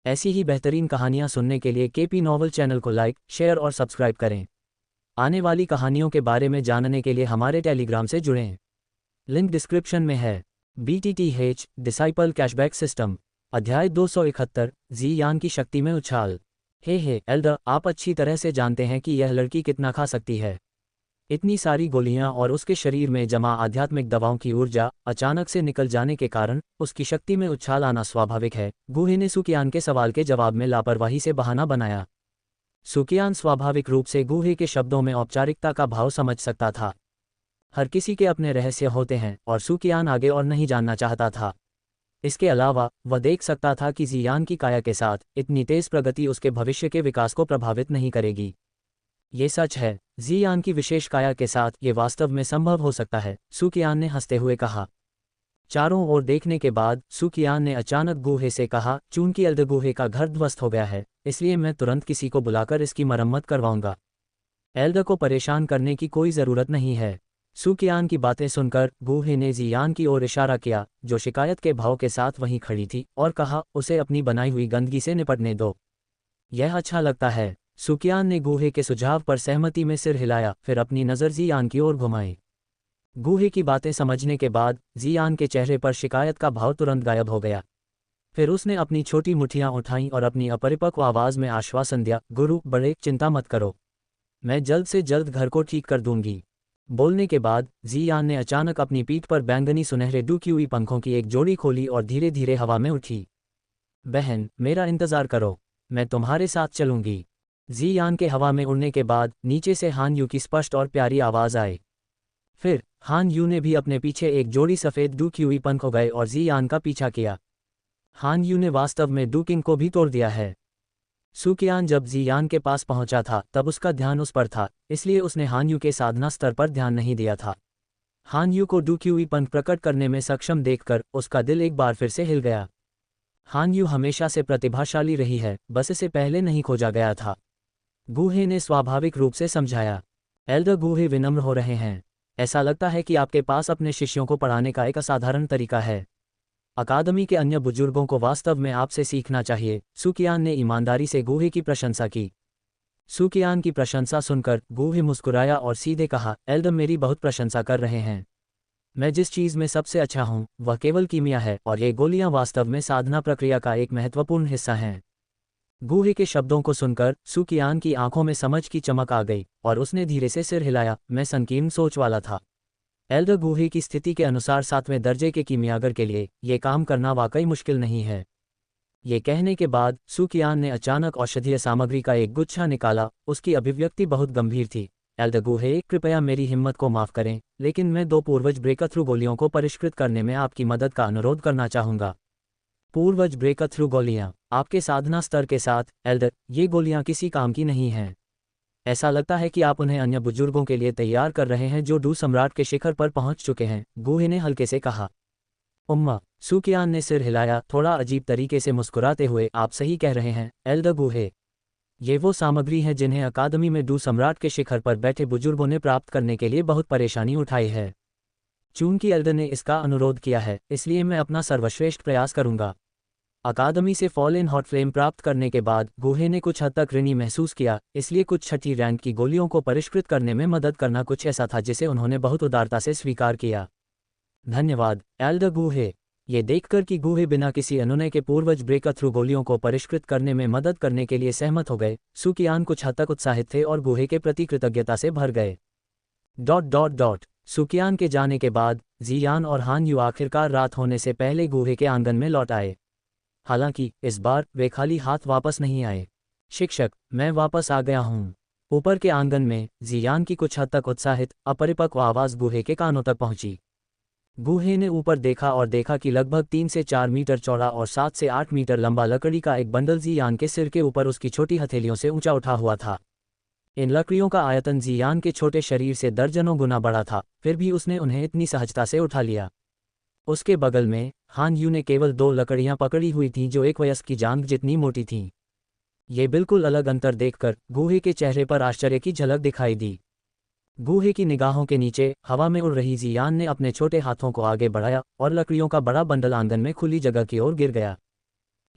ऐसी ही बेहतरीन कहानियाँ सुनने के लिए केपी नॉवल चैनल को लाइक, शेयर और सब्सक्राइब करें। आने वाली कहानियों के बारे में जानने के लिए हमारे टेलीग्राम से जुड़ें। लिंक डिस्क्रिप्शन में है। BTTH डिसाइपल कैशबैक सिस्टम अध्याय 271 जी यान की शक्ति में उछाल। हे एल्डर, आप अच्छी तरह से जानते हैं कि यह लड़की कितना खा सकती है। इतनी सारी गोलियां और उसके शरीर में जमा आध्यात्मिक दवाओं की ऊर्जा अचानक से निकल जाने के कारण उसकी शक्ति में उछाल आना स्वाभाविक है। गुहे ने सुकियान के सवाल के जवाब में लापरवाही से बहाना बनाया। सुकियान स्वाभाविक रूप से गुहे के शब्दों में औपचारिकता का भाव समझ सकता था। हर किसी के अपने रहस्य होते हैं और सुकियान आगे और नहीं जानना चाहता था। इसके अलावा वह देख सकता था कि जियान की काया के साथ इतनी तेज प्रगति उसके भविष्य के विकास को प्रभावित नहीं करेगी। ये सच है, जियान की विशेष काया के साथ ये वास्तव में संभव हो सकता है, सुकियान ने हंसते हुए कहा। चारों ओर देखने के बाद सुकियान ने अचानक गुहे से कहा, चूंकि एल्डर गुहे का घर ध्वस्त हो गया है, इसलिए मैं तुरंत किसी को बुलाकर इसकी मरम्मत करवाऊंगा। एल्डर को परेशान करने की कोई ज़रूरत नहीं है। सुकियान की बातें सुनकर गुहे ने जियान की ओर इशारा किया, जो शिकायत के भाव के साथ वहीं खड़ी थी, और कहा, उसे अपनी बनाई हुई गंदगी से निपटने दो। यह अच्छा लगता है। सुकियान ने गुहे के सुझाव पर सहमति में सिर हिलाया, फिर अपनी नज़र जियान की ओर घुमाई। गुहे की बातें समझने के बाद जियान के चेहरे पर शिकायत का भाव तुरंत गायब हो गया। फिर उसने अपनी छोटी मुट्ठियां उठाईं और अपनी अपरिपक्व आवाज़ में आश्वासन दिया, गुरु बड़े, चिंता मत करो, मैं जल्द से जल्द घर को ठीक कर दूंगी। बोलने के बाद जियान ने अचानक अपनी पीठ पर बैंगनी सुनहरे डुक्यूई पंखों की एक जोड़ी खोली और धीरे धीरे हवा में उठी। बहन, मेरा इंतज़ार करो, मैं तुम्हारे साथ चलूंगी। जियान के हवा में उड़ने के बाद नीचे से हान यू की स्पष्ट और प्यारी आवाज़ आई। फिर हान यू ने भी अपने पीछे एक जोड़ी सफ़ेद डुक्यूई पंख हो गए और जियान का पीछा किया। हान यू ने वास्तव में डुकिंग को भी तोड़ दिया है। सुकियान जब जियान के पास पहुंचा था तब उसका ध्यान उस पर था, इसलिए उसने हान यू के साधना स्तर पर ध्यान नहीं दिया था। हान यू को डुक्यूई पंख प्रकट करने में सक्षम देखकर उसका दिल एक बार फिर से हिल गया। हान यू हमेशा से प्रतिभाशाली रही है, बस इसे पहले नहीं खोजा गया था। गुहे ने स्वाभाविक रूप से समझाया। एल्डर गुहे विनम्र हो रहे हैं। ऐसा लगता है कि आपके पास अपने शिष्यों को पढ़ाने का एक असाधारण तरीका है। अकादमी के अन्य बुजुर्गों को वास्तव में आपसे सीखना चाहिए। सुकियान ने ईमानदारी से गुहे की प्रशंसा की। सुकियान की प्रशंसा सुनकर गुहे मुस्कुराया और सीधे कहा, एल्डर मेरी बहुत प्रशंसा कर रहे हैं। मैं जिस चीज़ में सबसे अच्छा हूँ वह केवल कीमिया है, और ये गोलियां वास्तव में साधना प्रक्रिया का एक महत्वपूर्ण हिस्सा हैं। गुहे के शब्दों को सुनकर सुकियान की आंखों में समझ की चमक आ गई और उसने धीरे से सिर हिलाया। मैं संकीर्ण सोच वाला था। एल्डर गुहे की स्थिति के अनुसार 7वें दर्जे के कीमियागर के लिए ये काम करना वाकई मुश्किल नहीं है। ये कहने के बाद सुकियान ने अचानक औषधीय सामग्री का एक गुच्छा निकाला। उसकी अभिव्यक्ति बहुत गंभीर थी। एल्डर गुहे, कृपया मेरी हिम्मत को माफ़ करें, लेकिन मैं 2 पूर्वज ब्रेकथ्रू गोलियों को परिष्कृत करने में आपकी मदद का अनुरोध करना चाहूँगा। पूर्वज ब्रेकथ्रू गोलियाँ आपके साधना स्तर के साथ, एल्डर, ये गोलियाँ किसी काम की नहीं हैं। ऐसा लगता है कि आप उन्हें अन्य बुजुर्गों के लिए तैयार कर रहे हैं जो डू सम्राट के शिखर पर पहुंच चुके हैं, गुहे ने हल्के से कहा। उम्मा, सुकियान ने सिर हिलाया, थोड़ा अजीब तरीके से मुस्कुराते हुए, आप सही कह रहे हैं एल्डर गुहे। ये वो सामग्री है जिन्हें अकादमी में डू सम्राट के शिखर पर बैठे बुजुर्गों ने प्राप्त करने के लिए बहुत परेशानी उठाई है। चूंकि एल्डर ने इसका अनुरोध किया है, इसलिए मैं अपना सर्वश्रेष्ठ प्रयास करूंगा। अकादमी से फॉल इन हॉट फ्लेम प्राप्त करने के बाद गुहे ने कुछ हद तक ऋणी महसूस किया, इसलिए कुछ छठी रैंक की गोलियों को परिष्कृत करने में मदद करना कुछ ऐसा था जिसे उन्होंने बहुत उदारता से स्वीकार किया। धन्यवाद एल्डर गुहे। ये देखकर कि गुहे बिना किसी अनुनय के पूर्वज ब्रेकथ्रू गोलियों को परिष्कृत करने में मदद करने के लिए सहमत हो गए, सुकियान कुछ हद तक उत्साहित थे और गुहे के प्रति कृतज्ञता से भर गए। सुकियान के जाने के बाद जियान और हान यू आखिरकार रात होने से पहले गुहे के आंगन में लौट आए। हालांकि इस बार वे खाली हाथ वापस नहीं आए। शिक्षक, मैं वापस आ गया हूँ। ऊपर के आंगन में जियान की कुछ हद तक उत्साहित अपरिपक्व आवाज़ गुहे के कानों तक पहुंची। गुहे ने ऊपर देखा और देखा कि लगभग 3 से 4 मीटर चौड़ा और 7 से 8 मीटर लंबा लकड़ी का एक बंडल जियान के सिर के ऊपर उसकी छोटी हथेलियों से ऊंचा उठा हुआ था। इन लकड़ियों का आयतन जियान के छोटे शरीर से दर्जनों गुना बड़ा था, फिर भी उसने उन्हें इतनी सहजता से उठा लिया। उसके बगल में हान यू ने केवल 2 लकड़ियां पकड़ी हुई थीं जो एक वयस्क की जांघ जितनी मोटी थीं। ये बिल्कुल अलग अंतर देखकर गुहे के चेहरे पर आश्चर्य की झलक दिखाई दी। गुहे की निगाहों के नीचे हवा में उड़ रही जियान ने अपने छोटे हाथों को आगे बढ़ाया और लकड़ियों का बड़ा बंडल आंगन में खुली जगह की ओर गिर गया।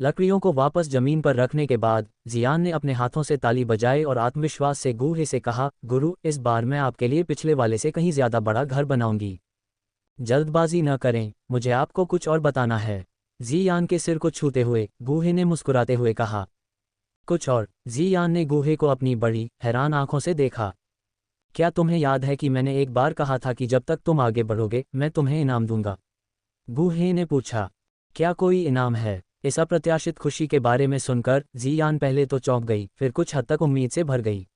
लकड़ियों को वापस जमीन पर रखने के बाद जियान ने अपने हाथों से ताली बजाई और आत्मविश्वास से गूहे से कहा, गुरु, इस बार मैं आपके लिए पिछले वाले से कहीं ज्यादा बड़ा घर बनाऊंगी। जल्दबाजी न करें, मुझे आपको कुछ और बताना है। जियान के सिर को छूते हुए गूहे ने मुस्कुराते हुए कहा। कुछ और? जियान ने गूहे को अपनी बड़ी हैरान आंखों से देखा। क्या तुम्हें याद है कि मैंने एक बार कहा था कि जब तक तुम आगे बढ़ोगे मैं तुम्हें इनाम दूंगा? गूहे ने पूछा। क्या कोई इनाम है? इस अप्रत्याशित खुशी के बारे में सुनकर जियान पहले तो चौंक गई, फिर कुछ हद तक उम्मीद से भर गई।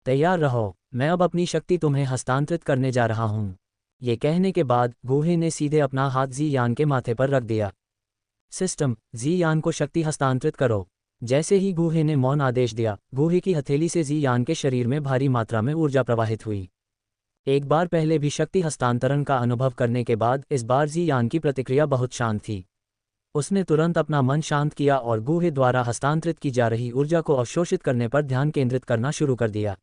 तैयार रहो, मैं अब अपनी शक्ति तुम्हें हस्तांतरित करने जा रहा हूँ। ये कहने के बाद गूहे ने सीधे अपना हाथ जियान के माथे पर रख दिया। सिस्टम, जियान को शक्ति हस्तांतरित करो। जैसे ही गूहे ने मौन आदेश दिया, गूहे की हथेली से जियान के शरीर में भारी मात्रा में ऊर्जा प्रवाहित हुई। एक बार पहले भी शक्ति हस्तांतरण का अनुभव करने के बाद इस बार जियान की प्रतिक्रिया बहुत शांत थी। उसने तुरंत अपना मन शांत किया और गूहे द्वारा हस्तांतरित की जा रही ऊर्जा को अवशोषित करने पर ध्यान केंद्रित करना शुरू कर दिया। ...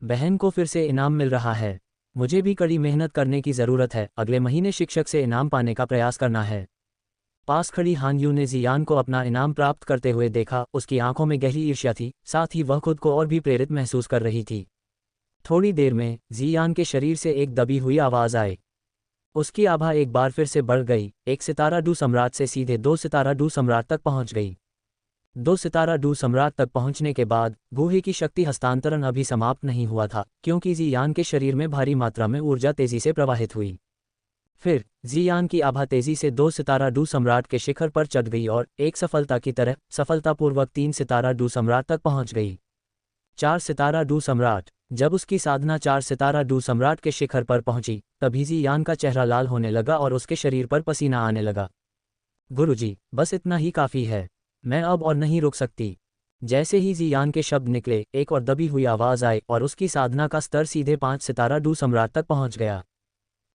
बहन को फिर से इनाम मिल रहा है। मुझे भी कड़ी मेहनत करने की ज़रूरत है। अगले महीने शिक्षक से इनाम पाने का प्रयास करना है। पास खड़ी हान यू ने जियान को अपना इनाम प्राप्त करते हुए देखा। उसकी आंखों में गहरी ईर्ष्या थी, साथ ही वह खुद को और भी प्रेरित महसूस कर रही थी। थोड़ी देर में जियान के शरीर से एक दबी हुई आवाज़ आई। उसकी आभा एक बार फिर से बढ़ गई, एक सितारा डू सम्राट से सीधे 2 सितारा डू सम्राट तक पहुंच गई। 2 सितारा डू सम्राट तक पहुंचने के बाद गूहे की शक्ति हस्तांतरण अभी समाप्त नहीं हुआ था, क्योंकि जियान के शरीर में भारी मात्रा में ऊर्जा तेजी से प्रवाहित हुई। फिर जियान की आभा तेजी से 2 सितारा डू सम्राट के शिखर पर चढ़ गई और एक सफलता की तरह सफलतापूर्वक 3 सितारा डू सम्राट तक पहुंच गई। 4 सितारा डू सम्राट। जब उसकी साधना 4 सितारा डू सम्राट के शिखर पर पहुंची, तभी जियान का चेहरा लाल होने लगा और उसके शरीर पर पसीना आने लगा। गुरुजी, बस इतना ही काफ़ी है, मैं अब और नहीं रुक सकती। जैसे ही जियान के शब्द निकले, एक और दबी हुई आवाज़ आई और उसकी साधना का स्तर सीधे 5 सितारा डू सम्राट तक पहुंच गया।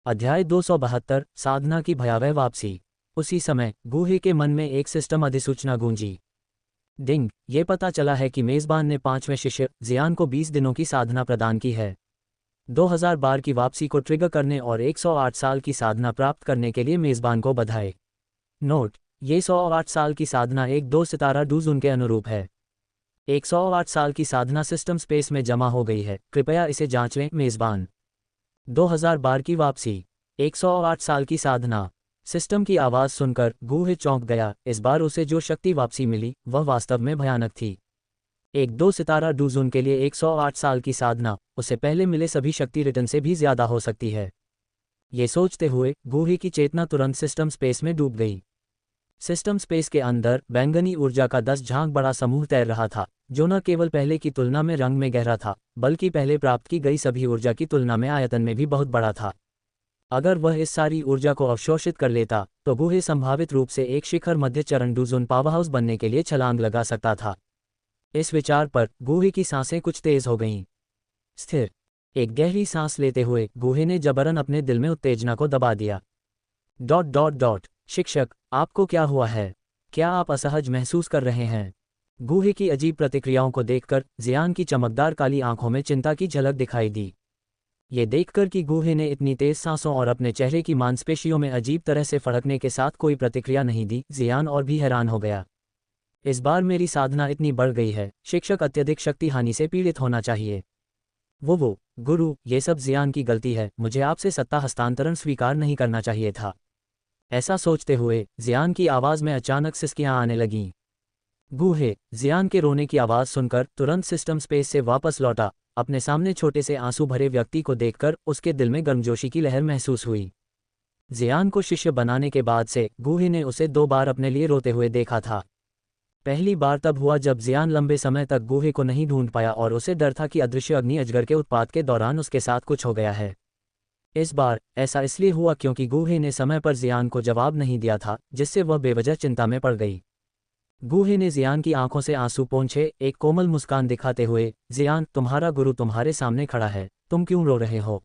अध्याय 272, साधना की भयावह वापसी। उसी समय गूहे के मन में एक सिस्टम अधिसूचना गूंजी। डिंग, ये पता चला है कि मेज़बान ने 5वें शिष्य जियान को 20 दिनों की साधना प्रदान की है। 2000 बार की वापसी को ट्रिगर करने और 108 साल की साधना प्राप्त करने के लिए मेज़बान को बधाई। नोट, ये 108 साल की साधना एक 2 सितारा डूज़न के अनुरूप है। 108 साल की साधना सिस्टम स्पेस में जमा हो गई है, कृपया इसे जांच लें। मेज़बान। 2000 बार की वापसी, 108 साल की साधना। सिस्टम की आवाज़ सुनकर गूहे चौंक गया। इस बार उसे जो शक्ति वापसी मिली वह वास्तव में भयानक थी। एक 2 सितारा डूज़न के लिए 108 साल की साधना उसे पहले मिले सभी शक्ति रिटर्न से भी ज़्यादा हो सकती है। ये सोचते हुए गूहे की चेतना तुरंत सिस्टम स्पेस में डूब गई। सिस्टम स्पेस के अंदर बैंगनी ऊर्जा का 10 झांक बड़ा समूह तैर रहा था, जो न केवल पहले की तुलना में रंग में गहरा था, बल्कि पहले प्राप्त की गई सभी ऊर्जा की तुलना में आयतन में भी बहुत बड़ा था। अगर वह इस सारी ऊर्जा को अवशोषित कर लेता तो गूहे संभावित रूप से एक शिखर मध्य चरण डूज़न पावरहाउस बनने के लिए छलांग लगा सकता था। इस विचार पर गूहे की सांसें कुछ तेज हो गईं। स्थिर। एक गहरी सांस लेते हुए गूहे ने जबरन अपने दिल में उत्तेजना को दबा दिया। ... शिक्षक, आपको क्या हुआ है? क्या आप असहज महसूस कर रहे हैं? गूहे की अजीब प्रतिक्रियाओं को देखकर जियान की चमकदार काली आंखों में चिंता की झलक दिखाई दी। ये देखकर कि गूहे ने इतनी तेज सांसों और अपने चेहरे की मांसपेशियों में अजीब तरह से फड़कने के साथ कोई प्रतिक्रिया नहीं दी, जियान और भी हैरान हो गया। इस बार मेरी साधना इतनी बढ़ गई है, शिक्षक अत्यधिक शक्ति हानि से पीड़ित होना चाहिए। वो गुरु, ये सब जियान की गलती है, मुझे आपसे सत्ता हस्तांतरण स्वीकार नहीं करना चाहिए था। ऐसा सोचते हुए जियान की आवाज़ में अचानक सिसकियां आने लगीं। गूहे जियान के रोने की आवाज़ सुनकर तुरंत सिस्टम स्पेस से वापस लौटा। अपने सामने छोटे से आंसू भरे व्यक्ति को देखकर उसके दिल में गर्मजोशी की लहर महसूस हुई। जियान को शिष्य बनाने के बाद से गूहे ने उसे 2 बार अपने लिए रोते हुए देखा था। पहली बार तब हुआ जब जियान लंबे समय तक गूहे को नहीं ढूंढ पाया और उसे डर था कि अदृश्य अग्नि अजगर के उत्पात के दौरान उसके साथ कुछ हो गया है। इस बार ऐसा इसलिए हुआ क्योंकि गूहे ने समय पर जियान को जवाब नहीं दिया था, जिससे वह बेवजह चिंता में पड़ गई। गूहे ने जियान की आंखों से आंसू पोंछे, एक कोमल मुस्कान दिखाते हुए, जियान, तुम्हारा गुरु तुम्हारे सामने खड़ा है, तुम क्यों रो रहे हो?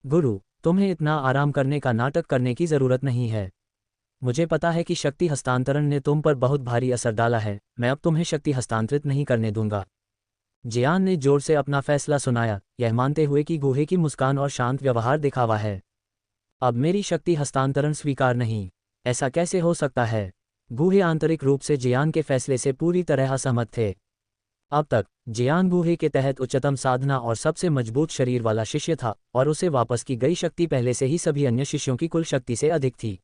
गुरु, तुम्हें इतना आराम करने का नाटक करने की ज़रूरत नहीं है। मुझे पता है कि शक्ति हस्तांतरण ने तुम पर बहुत भारी असर डाला है, मैं अब तुम्हें शक्ति हस्तांतरित नहीं करने दूंगा। जियान ने जोर से अपना फैसला सुनाया, यह मानते हुए कि गूहे की मुस्कान और शांत व्यवहार दिखावा है। अब मेरी शक्ति हस्तांतरण स्वीकार नहीं। ऐसा कैसे हो सकता है? गूहे आंतरिक रूप से जियान के फैसले से पूरी तरह असहमत थे। अब तक जियान गूहे के तहत उच्चतम साधना और सबसे मजबूत शरीर वाला शिष्य था, और उसे वापस की गई शक्ति पहले से ही सभी अन्य शिष्यों की कुल शक्ति से अधिक थी।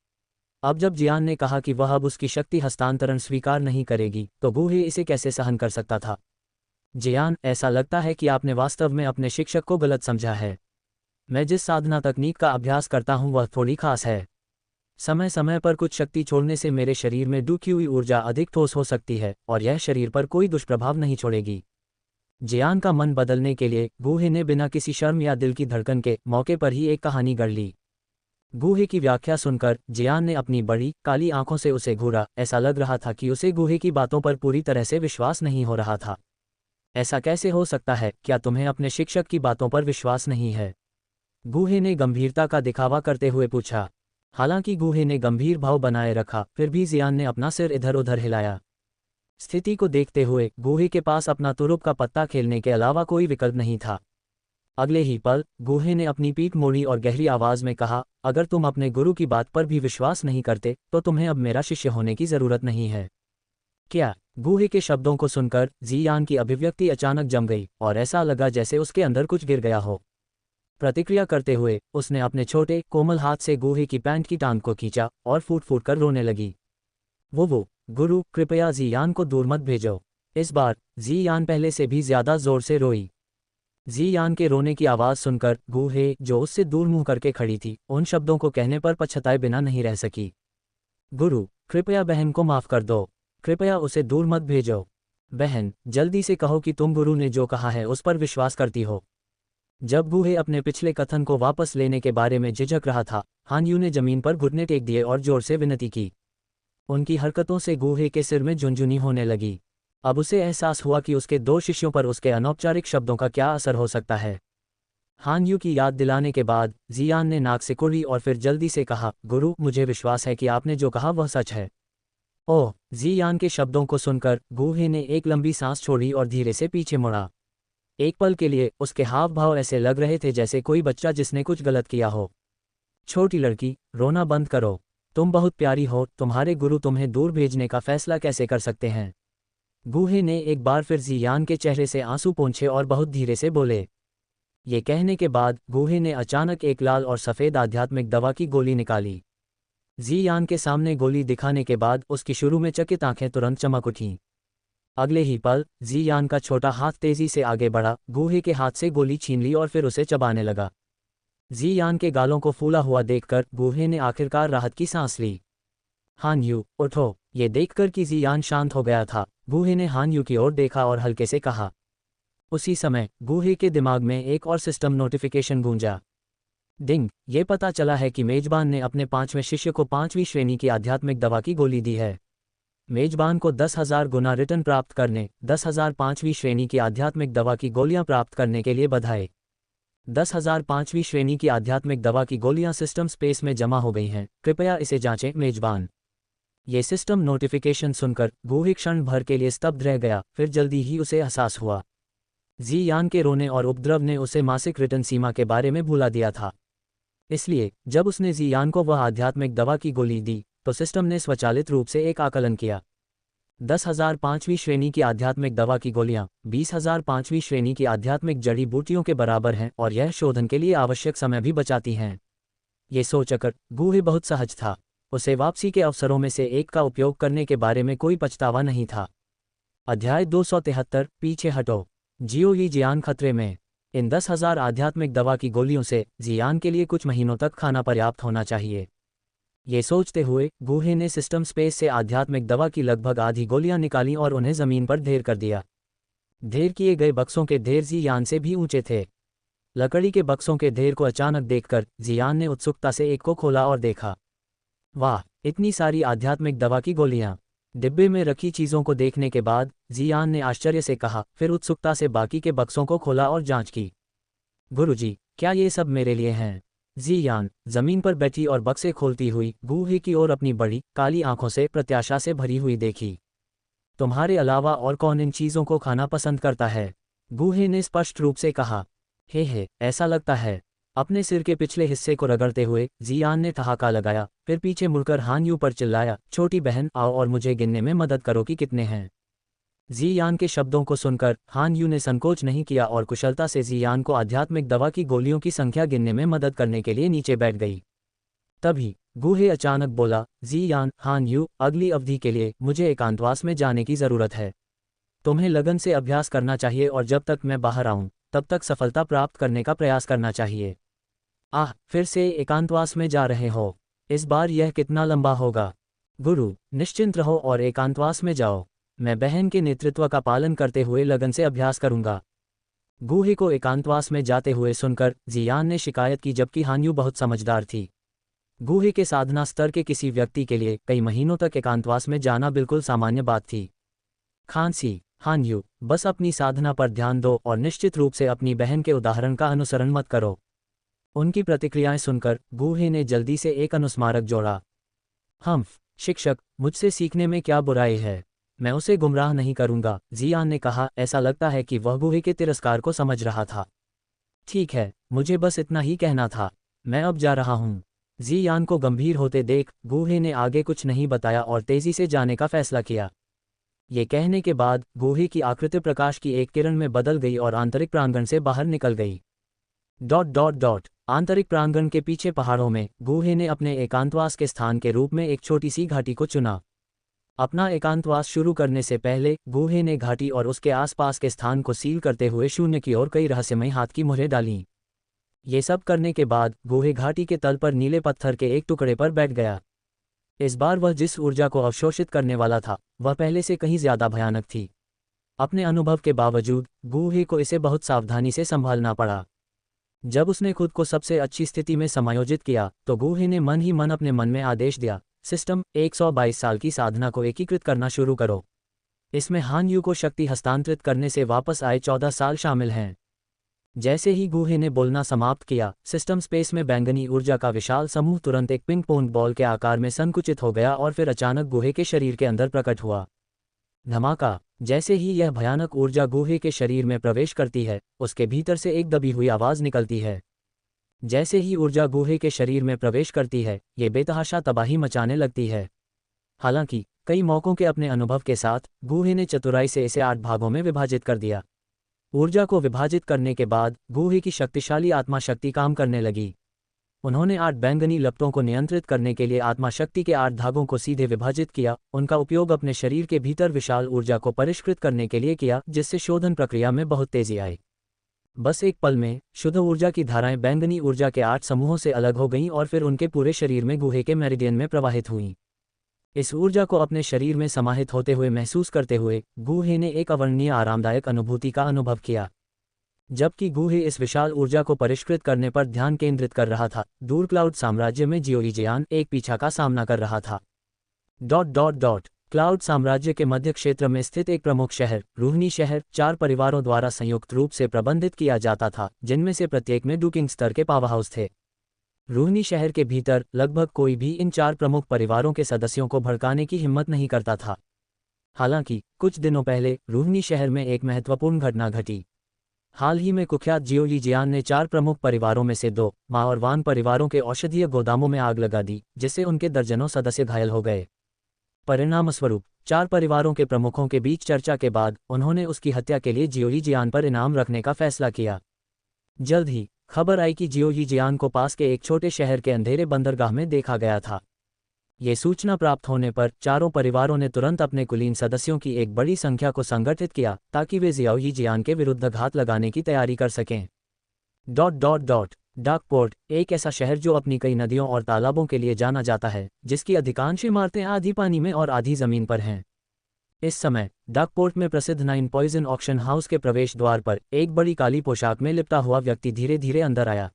अब जब जियान ने कहा कि वह अब उसकी शक्ति हस्तांतरण स्वीकार नहीं करेगी, तो गूहे इसे कैसे सहन कर सकता था। जियान, ऐसा लगता है कि आपने वास्तव में अपने शिक्षक को गलत समझा है। मैं जिस साधना तकनीक का अभ्यास करता हूँ वह थोड़ी खास है। समय समय पर कुछ शक्ति छोड़ने से मेरे शरीर में डूबी हुई ऊर्जा अधिक ठोस हो सकती है, और यह शरीर पर कोई दुष्प्रभाव नहीं छोड़ेगी। जियान का मन बदलने के लिए गूहे ने बिना किसी शर्म या दिल की धड़कन के मौके पर ही एक कहानी गढ़ ली। गूहे की व्याख्या सुनकर जियान ने अपनी बड़ी काली आंखों से उसे घूरा। ऐसा लग रहा था कि उसे गूहे की बातों पर पूरी तरह से विश्वास नहीं हो रहा था। ऐसा कैसे हो सकता है? क्या तुम्हें अपने शिक्षक की बातों पर विश्वास नहीं है? गूहे ने गंभीरता का दिखावा करते हुए पूछा। हालांकि गूहे ने गंभीर भाव बनाए रखा, फिर भी जियान ने अपना सिर इधर उधर हिलाया। स्थिति को देखते हुए गूहे के पास अपना तुरुप का पत्ता खेलने के अलावा कोई विकल्प नहीं था। अगले ही पल गूहे ने अपनी पीठ मोड़ी और गहरी आवाज में कहा, अगर तुम अपने गुरु की बात पर भी विश्वास नहीं करते तो तुम्हें अब मेरा शिष्य होने की जरूरत नहीं है। क्या? गूहे के शब्दों को सुनकर जियान की अभिव्यक्ति अचानक जम गई, और ऐसा लगा जैसे उसके अंदर कुछ गिर गया हो। प्रतिक्रिया करते हुए उसने अपने छोटे कोमल हाथ से गूहे की पैंट की टांग को खींचा और फूट फूट कर रोने लगी। वो गुरु, कृपया जियान को दूर मत भेजो। इस बार जियान पहले से भी ज्यादा जोर से रोई। जियान के रोने की आवाज सुनकर गूहे, जो उससे दूर मुंह करके खड़ी थी, उन शब्दों को कहने पर पछताए बिना नहीं रह सकी। गुरु, कृपया बहन को माफ कर दो। कृपया उसे दूर मत भेजो। बहन, जल्दी से कहो कि तुम गुरु ने जो कहा है उस पर विश्वास करती हो। जब गूहे अपने पिछले कथन को वापस लेने के बारे में झिझक रहा था, हान यू ने जमीन पर घुटने टेक दिए और जोर से विनती की। उनकी हरकतों से गूहे के सिर में झुनझुनी होने लगी। अब उसे एहसास हुआ कि उसके दो शिष्यों पर उसके अनौपचारिक शब्दों का क्या असर हो सकता है। हान यू की याद दिलाने के बाद जियान ने नाक से कुड़ी और फिर जल्दी से कहा, गुरु, मुझे विश्वास है कि आपने जो कहा वह सच है। ओह! जियान के शब्दों को सुनकर गूहे ने एक लंबी सांस छोड़ी और धीरे से पीछे मुड़ा। एक पल के लिए उसके हाव भाव ऐसे लग रहे थे जैसे कोई बच्चा जिसने कुछ गलत किया हो। छोटी लड़की, रोना बंद करो। तुम बहुत प्यारी हो, तुम्हारे गुरु तुम्हें दूर भेजने का फैसला कैसे कर सकते हैं? गूहे ने एक बार फिर जियान के चेहरे से आंसू पोंछे और बहुत धीरे से बोले। ये कहने के बाद गूहे ने अचानक एक लाल और सफ़ेद आध्यात्मिक दवा की गोली निकाली। जियान के सामने गोली दिखाने के बाद उसकी शुरू में चकित आंखें तुरंत चमक उठीं। अगले ही पल जियान का छोटा हाथ तेजी से आगे बढ़ा, गूहे के हाथ से गोली छीन ली और फिर उसे चबाने लगा। जियान के गालों को फूला हुआ देखकर गूहे ने आखिरकार राहत की सांस ली। हान यू, उठो। ये देखकर कि जियान शांत हो गया था, गूहे ने हान यू की ओर देखा और हल्के से कहा। उसी समय गूहे के दिमाग में एक और सिस्टम नोटिफिकेशन गूंजा। डिंग! ये पता चला है कि मेजबान ने अपने 5वें शिष्य को 5वीं श्रेणी की आध्यात्मिक दवा की गोली दी है। मेजबान को 10,000 गुना रिटर्न प्राप्त करने, 10,000 5वीं श्रेणी की आध्यात्मिक दवा की गोलियां प्राप्त करने के लिए बधाई। 10,000 5वीं श्रेणी की आध्यात्मिक दवा की गोलियां सिस्टम स्पेस में जमा हो गई हैं, कृपया इसे जांचें मेजबान। ये सिस्टम नोटिफिकेशन सुनकर गूहे क्षण भर के लिए स्तब्ध रह गया, फिर जल्दी ही उसे एहसास हुआ। जियान के रोने और उपद्रव ने उसे मासिक रिटर्न सीमा के बारे में भुला दिया था। इसलिए जब उसने जियान को वह आध्यात्मिक दवा की गोली दी तो सिस्टम ने स्वचालित रूप से एक आकलन किया। 10,000 5वीं श्रेणी की आध्यात्मिक दवा की गोलियां 20,000 5वीं श्रेणी की आध्यात्मिक जड़ी बूटियों के बराबर हैं, और यह शोधन के लिए आवश्यक समय भी बचाती हैं। ये सोचकर गूहे बहुत सहज था। उसे वापसी के अवसरों में से एक का उपयोग करने के बारे में कोई पछतावा नहीं था। अध्याय 273, पीछे हटो। जियो यी जियान खतरे में। इन 10,000 आध्यात्मिक दवा की गोलियों से जियान के लिए कुछ महीनों तक खाना पर्याप्त होना चाहिए। ये सोचते हुए गूहे ने सिस्टम स्पेस से आध्यात्मिक दवा की लगभग आधी गोलियां निकालीं और उन्हें जमीन पर ढेर कर दिया। ढेर किए गए बक्सों के ढेर जियान से भी ऊंचे थे। लकड़ी के बक्सों के ढेर को अचानक देखकर जियान ने उत्सुकता से एक को खोला और देखा। वाह, इतनी सारी आध्यात्मिक दवा की गोलियां! डिब्बे में रखी चीजों को देखने के बाद जियान ने आश्चर्य से कहा, फिर उत्सुकता से बाकी के बक्सों को खोला और जांच की। गुरुजी, क्या ये सब मेरे लिए हैं? जियान जमीन पर बैठी और बक्से खोलती हुई गूहे की ओर अपनी बड़ी काली आंखों से प्रत्याशा से भरी हुई देखी। तुम्हारे अलावा और कौन इन चीजों को खाना पसंद करता है? गूहे ने स्पष्ट रूप से कहा। हे, ऐसा लगता है। अपने सिर के पिछले हिस्से को रगड़ते हुए जियान ने ठहाका लगाया, फिर पीछे मुड़कर हान यू पर चिल्लाया, छोटी बहन आओ और मुझे गिनने में मदद करो कि कितने हैं। जियान के शब्दों को सुनकर हान यू ने संकोच नहीं किया और कुशलता से जियान को आध्यात्मिक दवा की गोलियों की संख्या गिनने में मदद करने के लिए नीचे बैठ गई। तभी गूहे अचानक बोला, जियान, हान यू, अगली अवधि के लिए मुझे एकांतवास में जाने की ज़रूरत है। तुम्हें लगन से अभ्यास करना चाहिए और जब तक मैं बाहर आऊं तब तक सफलता प्राप्त करने का प्रयास करना चाहिए। आह, फिर से एकांतवास में जा रहे हो। इस बार यह कितना लंबा होगा? गुरु, निश्चिंत रहो और एकांतवास में जाओ। मैं बहन के नेतृत्व का पालन करते हुए लगन से अभ्यास करूंगा। गूहे को एकांतवास में जाते हुए सुनकर जियान ने शिकायत की, जबकि हान्यू बहुत समझदार थी। गूहे के साधना स्तर के किसी व्यक्ति के लिए कई महीनों तक एकांतवास में जाना बिल्कुल सामान्य बात थी। खांसी, हान्यू, बस अपनी साधना पर ध्यान दो और निश्चित रूप से अपनी बहन के उदाहरण का अनुसरण मत करो। उनकी प्रतिक्रियाएं सुनकर गूहे ने जल्दी से एक अनुस्मारक जोड़ा। शिक्षक, मुझसे सीखने में क्या बुराई है? मैं उसे गुमराह नहीं करूंगा, जियान ने कहा। ऐसा लगता है कि वह गूहे के तिरस्कार को समझ रहा था। ठीक है, मुझे बस इतना ही कहना था। मैं अब जा रहा हूं। जियान को गंभीर होते देख गूहे ने आगे कुछ नहीं बताया और तेजी से जाने का फैसला किया। ये कहने के बाद गूहे की आकृति प्रकाश की एक किरण में बदल गई और आंतरिक प्रांगण से बाहर निकल गई। आंतरिक प्रांगण के पीछे पहाड़ों में गूहे ने अपने एकांतवास के स्थान के रूप में एक छोटी सी घाटी को चुना। अपना एकांतवास शुरू करने से पहले गूहे ने घाटी और उसके आसपास के स्थान को सील करते हुए शून्य की ओर कई रहस्यमय हाथ की मुहरें डालीं। ये सब करने के बाद गूहे घाटी के तल पर नीले पत्थर के एक टुकड़े पर बैठ गया। इस बार वह जिस ऊर्जा को अवशोषित करने वाला था वह पहले से कहीं ज्यादा भयानक थी। अपने अनुभव के बावजूद गूहे को इसे बहुत सावधानी से संभालना पड़ा। जब उसने खुद को सबसे अच्छी स्थिति में समायोजित किया तो गूहे ने मन ही मन अपने मन में आदेश दिया, सिस्टम 122 साल की साधना को एकीकृत करना शुरू करो। इसमें हान यू को शक्ति हस्तांतरित करने से वापस आए 14 साल शामिल हैं। जैसे ही गूहे ने बोलना समाप्त किया, सिस्टम स्पेस में बैंगनी ऊर्जा का विशाल समूह तुरंत एक पिंग पोंग बॉल के आकार में संकुचित हो गया और फिर अचानक गूहे के शरीर के अंदर प्रकट हुआ। धमाका। जैसे ही यह भयानक ऊर्जा गूहे के शरीर में प्रवेश करती है, उसके भीतर से एक दबी हुई आवाज निकलती है। जैसे ही ऊर्जा गूहे के शरीर में प्रवेश करती है, ये बेतहाशा तबाही मचाने लगती है। हालांकि कई मौकों के अपने अनुभव के साथ गूहे ने चतुराई से इसे 8 भागों में विभाजित कर दिया। ऊर्जा को विभाजित करने के बाद गूहे की शक्तिशाली आत्मा शक्ति काम करने लगी। उन्होंने 8 बैंगनी लपटों को नियंत्रित करने के लिए आत्मा शक्ति के 8 धागों को सीधे विभाजित किया। उनका उपयोग अपने शरीर के भीतर विशाल ऊर्जा को परिष्कृत करने के लिए किया, जिससे शोधन प्रक्रिया में बहुत तेजी आई। बस एक पल में शुद्ध ऊर्जा की धाराएं बैंगनी ऊर्जा के 8 समूहों से अलग हो गईं और फिर उनके पूरे शरीर में गूहे के मेरिडियन में प्रवाहित हुईं। इस ऊर्जा को अपने शरीर में समाहित होते हुए महसूस करते हुए गूहे ने एक अवर्णनीय आरामदायक अनुभूति का अनुभव किया। जबकि गूहे इस विशाल ऊर्जा को परिष्कृत करने पर ध्यान केंद्रित कर रहा था, दूर क्लाउड साम्राज्य में जियोईजियान एक पीछा का सामना कर रहा था। क्लाउड साम्राज्य के मध्य क्षेत्र में स्थित एक प्रमुख शहर, रूहनी शहर, 4 परिवारों द्वारा संयुक्त रूप से प्रबंधित किया जाता था, जिनमें से प्रत्येक में डुकिंग स्तर के पावर हाउस थे। रूहनी शहर के भीतर लगभग कोई भी इन 4 प्रमुख परिवारों के सदस्यों को भड़काने की हिम्मत नहीं करता था। हालांकि कुछ दिनों पहले रूहनी शहर में एक महत्वपूर्ण घटना घटी। हाल ही में कुख्यात जियोईजियान ने 4 प्रमुख परिवारों में से 2 मा और वान परिवारों के औषधीय गोदामों में आग लगा दी, जिससे उनके दर्जनों सदस्य घायल हो गए। परिणामस्वरूप 4 परिवारों के प्रमुखों के बीच चर्चा के बाद उन्होंने उसकी हत्या के लिए जियोईजियान पर इनाम रखने का फैसला किया। जल्द ही खबर आई कि जियोईजियान को पास के एक छोटे शहर के अंधेरे बंदरगाह में देखा गया था। ये सूचना प्राप्त होने पर चारों परिवारों ने तुरंत अपने कुलीन सदस्यों की एक बड़ी संख्या को संगठित किया ताकि वे जियोईजियान के विरुद्ध घात लगाने की तैयारी कर सकें। डाकपोर्ट, एक ऐसा शहर जो अपनी कई नदियों और तालाबों के लिए जाना जाता है, जिसकी अधिकांश इमारतें आधी पानी में और आधी जमीन पर हैं। इस समय डाकपोर्ट में प्रसिद्ध 9 पॉइजन ऑक्शन हाउस के प्रवेश द्वार पर एक बड़ी काली पोशाक में लिपटा हुआ व्यक्ति धीरे धीरे अंदर आया।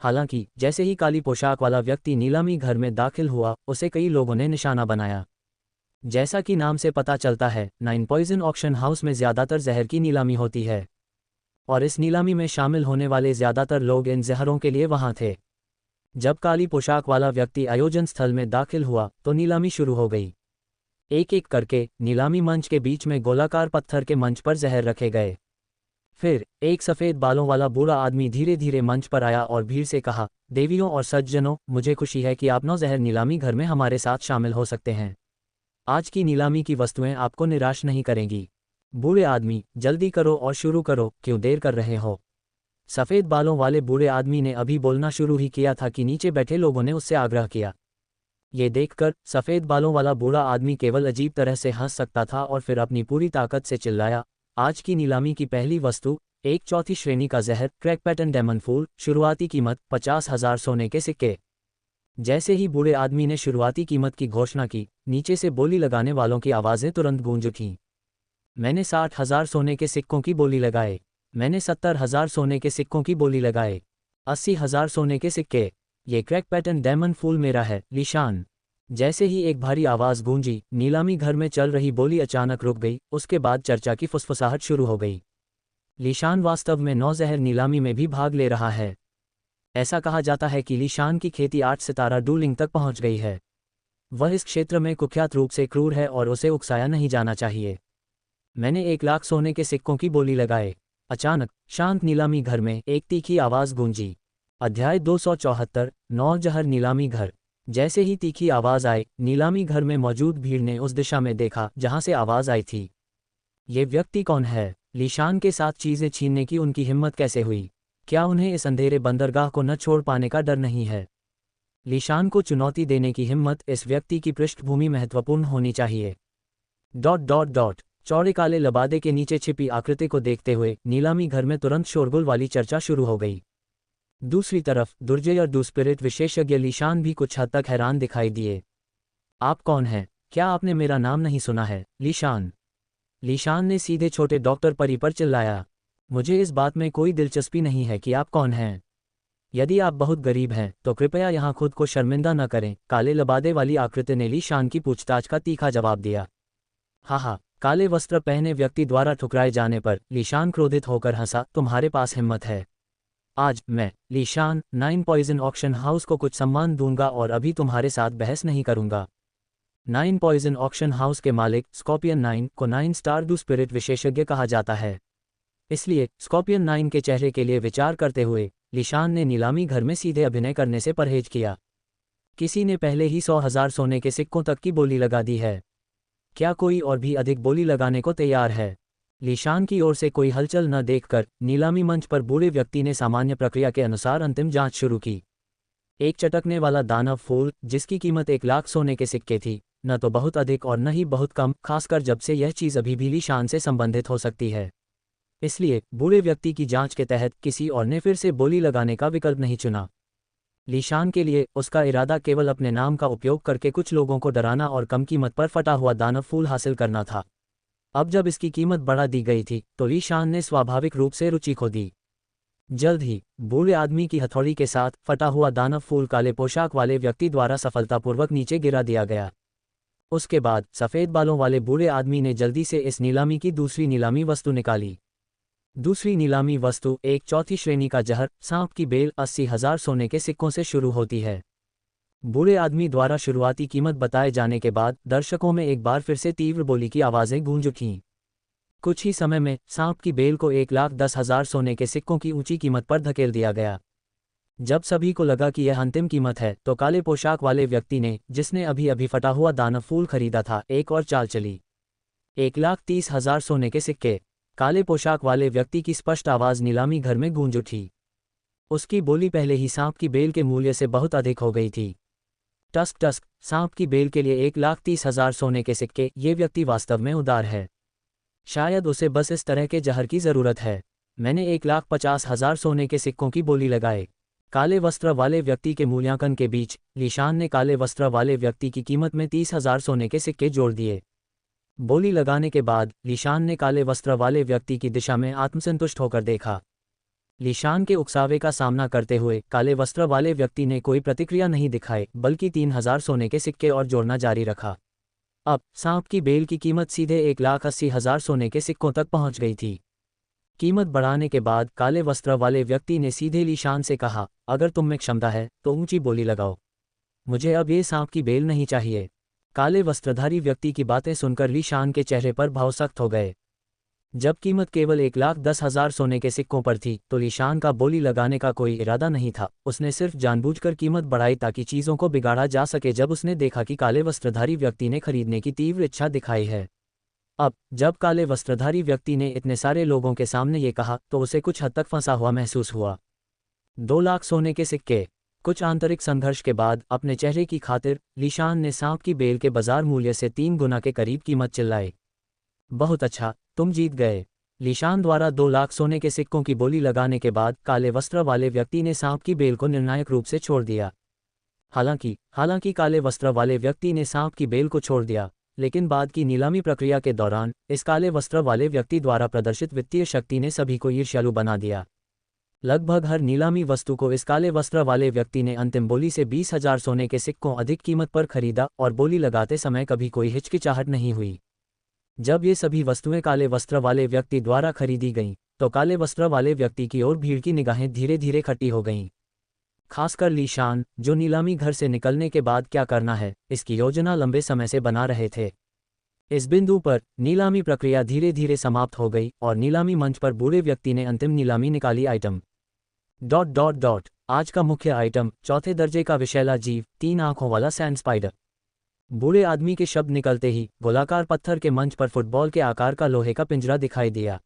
हालांकि जैसे ही काली पोशाक वाला व्यक्ति नीलामी घर में दाखिल हुआ, उसे कई लोगों ने निशाना बनाया। जैसा कि नाम से पता चलता है, 9 पॉइजन ऑक्शन हाउस में ज्यादातर जहर की नीलामी होती है और इस नीलामी में शामिल होने वाले ज्यादातर लोग इन जहरों के लिए वहां थे। जब काली पोशाक वाला व्यक्ति आयोजन स्थल में दाखिल हुआ तो नीलामी शुरू हो गई। एक एक करके नीलामी मंच के बीच में गोलाकार पत्थर के मंच पर जहर रखे गए। फिर एक सफ़ेद बालों वाला बूढ़ा आदमी धीरे धीरे मंच पर आया और भीड़ से कहा, देवियों और सज्जनों, मुझे खुशी है कि आप नौजहर नीलामी घर में हमारे साथ शामिल हो सकते हैं। आज की नीलामी की वस्तुएं आपको निराश नहीं करेंगी। बूढ़े आदमी, जल्दी करो और शुरू करो, क्यों देर कर रहे हो? सफ़ेद बालों वाले बूढ़े आदमी ने अभी बोलना शुरू ही किया था कि नीचे बैठे लोगों ने उससे आग्रह किया। ये देखकर सफ़ेद बालों वाला बूढ़ा आदमी केवल अजीब तरह से हंस सकता था और फिर अपनी पूरी ताकत से चिल्लाया, आज की नीलामी की पहली वस्तु, एक चौथी श्रेणी का जहर, क्रैक पैटर्न डेमन फूल, शुरुआती कीमत 50,000 सोने के सिक्के। जैसे ही बूढ़े आदमी ने शुरुआती कीमत की घोषणा की, नीचे से बोली लगाने वालों की आवाज़ें तुरंत गूंज उठीं। मैंने 60,000 सोने के सिक्कों की बोली लगाए। मैंने 70,000 सोने के सिक्कों की बोली लगाए। 80,000 सोने के सिक्के। ये क्रैक पैटर्न डायमंड फूल मेरा है, लीशान। जैसे ही एक भारी आवाज़ गूंजी, नीलामी घर में चल रही बोली अचानक रुक गई। उसके बाद चर्चा की फुसफुसाहट शुरू हो गई। लीशान वास्तव में नौजहर नीलामी में भी भाग ले रहा है। ऐसा कहा जाता है कि लीशान की खेती 8 सितारा डूलिंग तक पहुंच गई है। वह इस क्षेत्र में कुख्यात रूप से क्रूर है और उसे उकसाया नहीं जाना चाहिए। मैंने 1 लाख सोने के सिक्कों की बोली लगाए। अचानक शांत नीलामी घर में एक तीखी आवाज़ गूंजी। अध्याय 274, नौजहर नीलामी घर। जैसे ही तीखी आवाज़ आई, नीलामी घर में मौजूद भीड़ ने उस दिशा में देखा जहां से आवाज़ आई थी। ये व्यक्ति कौन है? लीशान के साथ चीज़ें छीनने की उनकी हिम्मत कैसे हुई? क्या उन्हें इस अंधेरे बंदरगाह को न छोड़ पाने का डर नहीं है? लीशान को चुनौती देने की हिम्मत इस व्यक्ति की पृष्ठभूमि महत्वपूर्ण होनी चाहिए। ... चौड़े काले लबादे के नीचे छिपी आकृति को देखते हुए नीलामी घर में तुरंत शोरगुल वाली चर्चा शुरू हो गई। दूसरी तरफ दुर्जय दुस्पिरिट विशेषज्ञ लीशान भी कुछ हद तक हैरान दिखाई दिए। आप कौन हैं? क्या आपने मेरा नाम नहीं सुना है, लीशान? लीशान ने सीधे छोटे डॉक्टर परी पर चिल्लाया। मुझे इस बात में कोई दिलचस्पी नहीं है कि आप कौन हैं। यदि आप बहुत गरीब हैं तो कृपया यहाँ खुद को शर्मिंदा न करें, काले लबादे वाली आकृति ने लीशान की पूछताछ का तीखा जवाब दिया। हा, काले वस्त्र पहने व्यक्ति द्वारा ठुकराए जाने पर लीशान क्रोधित होकर हंसा। तुम्हारे पास हिम्मत है? आज मैं, लीशान, 9 पॉइजन ऑक्शन हाउस को कुछ सम्मान दूंगा और अभी तुम्हारे साथ बहस नहीं करूंगा। 9 पॉइजन ऑक्शन हाउस के मालिक स्कॉर्पियन 9 को 9 स्टार डू स्पिरिट विशेषज्ञ कहा जाता है। इसलिए स्कॉर्पियन 9 के चेहरे के लिए विचार करते हुए लीशान ने नीलामी घर में सीधे अभिनय करने से परहेज किया। किसी ने पहले ही 100,000 सोने के सिक्कों तक की बोली लगा दी है। क्या कोई और भी अधिक बोली लगाने को तैयार है? लीशान की ओर से कोई हलचल न देखकर नीलामी मंच पर बूढ़े व्यक्ति ने सामान्य प्रक्रिया के अनुसार अंतिम जांच शुरू की। एक चटकने वाला दानव फूल, जिसकी कीमत 1 लाख सोने के सिक्के थी, न तो बहुत अधिक और न ही बहुत कम, खासकर जब से यह चीज़ अभी भी लीशान से संबंधित हो सकती है। इसलिए बूढ़े व्यक्ति की जांच के तहत किसी और ने फिर से बोली लगाने का विकल्प नहीं चुना। लीशान के लिए उसका इरादा केवल अपने नाम का उपयोग करके कुछ लोगों को डराना और कम कीमत पर फटा हुआ दानव फूल हासिल करना था। अब जब इसकी कीमत बढ़ा दी गई थी तो लीशान ने स्वाभाविक रूप से रुचि खो दी। जल्द ही बूढ़े आदमी की हथौड़ी के साथ फटा हुआ दानव फूल काले पोशाक वाले व्यक्ति द्वारा सफलतापूर्वक नीचे गिरा दिया गया। उसके बाद सफ़ेद बालों वाले बूढ़े आदमी ने जल्दी से इस नीलामी की दूसरी नीलामी वस्तु निकाली। दूसरी नीलामी वस्तु एक चौथी श्रेणी का जहर, सांप की बेल, 80,000 सोने के सिक्कों से शुरू होती है। बूढ़े आदमी द्वारा शुरुआती कीमत बताए जाने के बाद दर्शकों में एक बार फिर से तीव्र बोली की आवाज़ें गूंज उठीं। कुछ ही समय में सांप की बेल को 1,10,000 सोने के सिक्कों की ऊंची कीमत पर धकेल दिया गया। जब सभी को लगा कि यह अंतिम कीमत है तो काले पोशाक वाले व्यक्ति ने, जिसने अभी अभी फटा हुआ दानव फूल खरीदा था, एक और चाल चली। 1,30,000 सोने के सिक्के। काले पोशाक वाले व्यक्ति की स्पष्ट आवाज़ नीलामी घर में गूंज उठी। उसकी बोली पहले ही सांप की बेल के मूल्य से बहुत अधिक हो गई थी। टस्क, सांप की बेल के लिए 1,30,000 सोने के सिक्के। ये व्यक्ति वास्तव में उदार है। शायद उसे बस इस तरह के जहर की ज़रूरत है। मैंने 1,50,000 सोने के सिक्कों की बोली लगाए। काले वस्त्र वाले व्यक्ति के मूल्यांकन के बीच लीशान ने काले वस्त्र वाले व्यक्ति की कीमत में 30,000 सोने के सिक्के जोड़ दिए। बोली लगाने के बाद लीशान ने काले वस्त्र वाले व्यक्ति की दिशा में आत्मसंतुष्ट होकर देखा। लीशान के उकसावे का सामना करते हुए काले वस्त्र वाले व्यक्ति ने कोई प्रतिक्रिया नहीं दिखाई, बल्कि 3,000 सोने के सिक्के और जोड़ना जारी रखा। अब सांप की बेल की कीमत सीधे 1,80,000 सोने के सिक्कों तक पहुंच गई थी। कीमत बढ़ाने के बाद काले वस्त्र वाले व्यक्ति ने सीधे लीशान से कहा, अगर तुम में क्षमता है तो ऊंची बोली लगाओ। मुझे अब ये सांप की बेल नहीं चाहिए। काले वस्त्रधारी व्यक्ति की बातें सुनकर लीशान के चेहरे पर भाव सख्त हो गए। जब कीमत केवल 1,10,000 सोने के सिक्कों पर थी तो लीशान का बोली लगाने का कोई इरादा नहीं था। उसने सिर्फ जानबूझकर कीमत बढ़ाई ताकि चीज़ों को बिगाड़ा जा सके। जब उसने देखा कि काले वस्त्रधारी व्यक्ति ने खरीदने की तीव्र इच्छा दिखाई है, अब जब काले वस्त्रधारी व्यक्ति ने इतने सारे लोगों के सामने ये कहा तो उसे कुछ हद तक फंसा हुआ महसूस हुआ। 2 लाख सोने के सिक्के। कुछ आंतरिक संघर्ष के बाद अपने चेहरे की खातिर लीशान ने सांप की बेल के बाजार मूल्य से 3 गुना के करीब कीमत चिल्लाई। बहुत अच्छा, तुम जीत गए। लीशान द्वारा 2 लाख सोने के सिक्कों की बोली लगाने के बाद काले वस्त्र वाले व्यक्ति ने सांप की बेल को निर्णायक रूप से छोड़ दिया। हालांकि काले वस्त्र वाले व्यक्ति ने सांप की बेल को छोड़ दिया, लेकिन बाद की नीलामी प्रक्रिया के दौरान इस काले वस्त्र वाले व्यक्ति द्वारा प्रदर्शित वित्तीय शक्ति ने सभी को ईर्ष्यालु बना दिया। लगभग हर नीलामी वस्तु को इस काले वस्त्र वाले व्यक्ति ने अंतिम बोली से 20,000 सोने के सिक्कों अधिक कीमत पर खरीदा और बोली लगाते समय कभी कोई हिचकिचाहट नहीं हुई। जब ये सभी वस्तुएं काले वस्त्र वाले व्यक्ति द्वारा खरीदी गईं, तो काले वस्त्र वाले व्यक्ति की ओर भीड़ की निगाहें धीरे धीरे खट्टी हो गईं। खासकर लीशान, जो नीलामी घर से निकलने के बाद क्या करना है इसकी योजना लंबे समय से बना रहे थे। इस बिंदु पर नीलामी प्रक्रिया धीरे धीरे समाप्त हो गई और नीलामी मंच पर बूढ़े व्यक्ति ने अंतिम नीलामी निकाली। आइटम आज का मुख्य आइटम, चौथे दर्जे का विषैला जीव, 3 आंखों वाला सैंड स्पाइडर। बूढ़े आदमी के शब्द निकलते ही गोलाकार पत्थर के मंच पर फुटबॉल के आकार का लोहे का पिंजरा दिखाई दिया।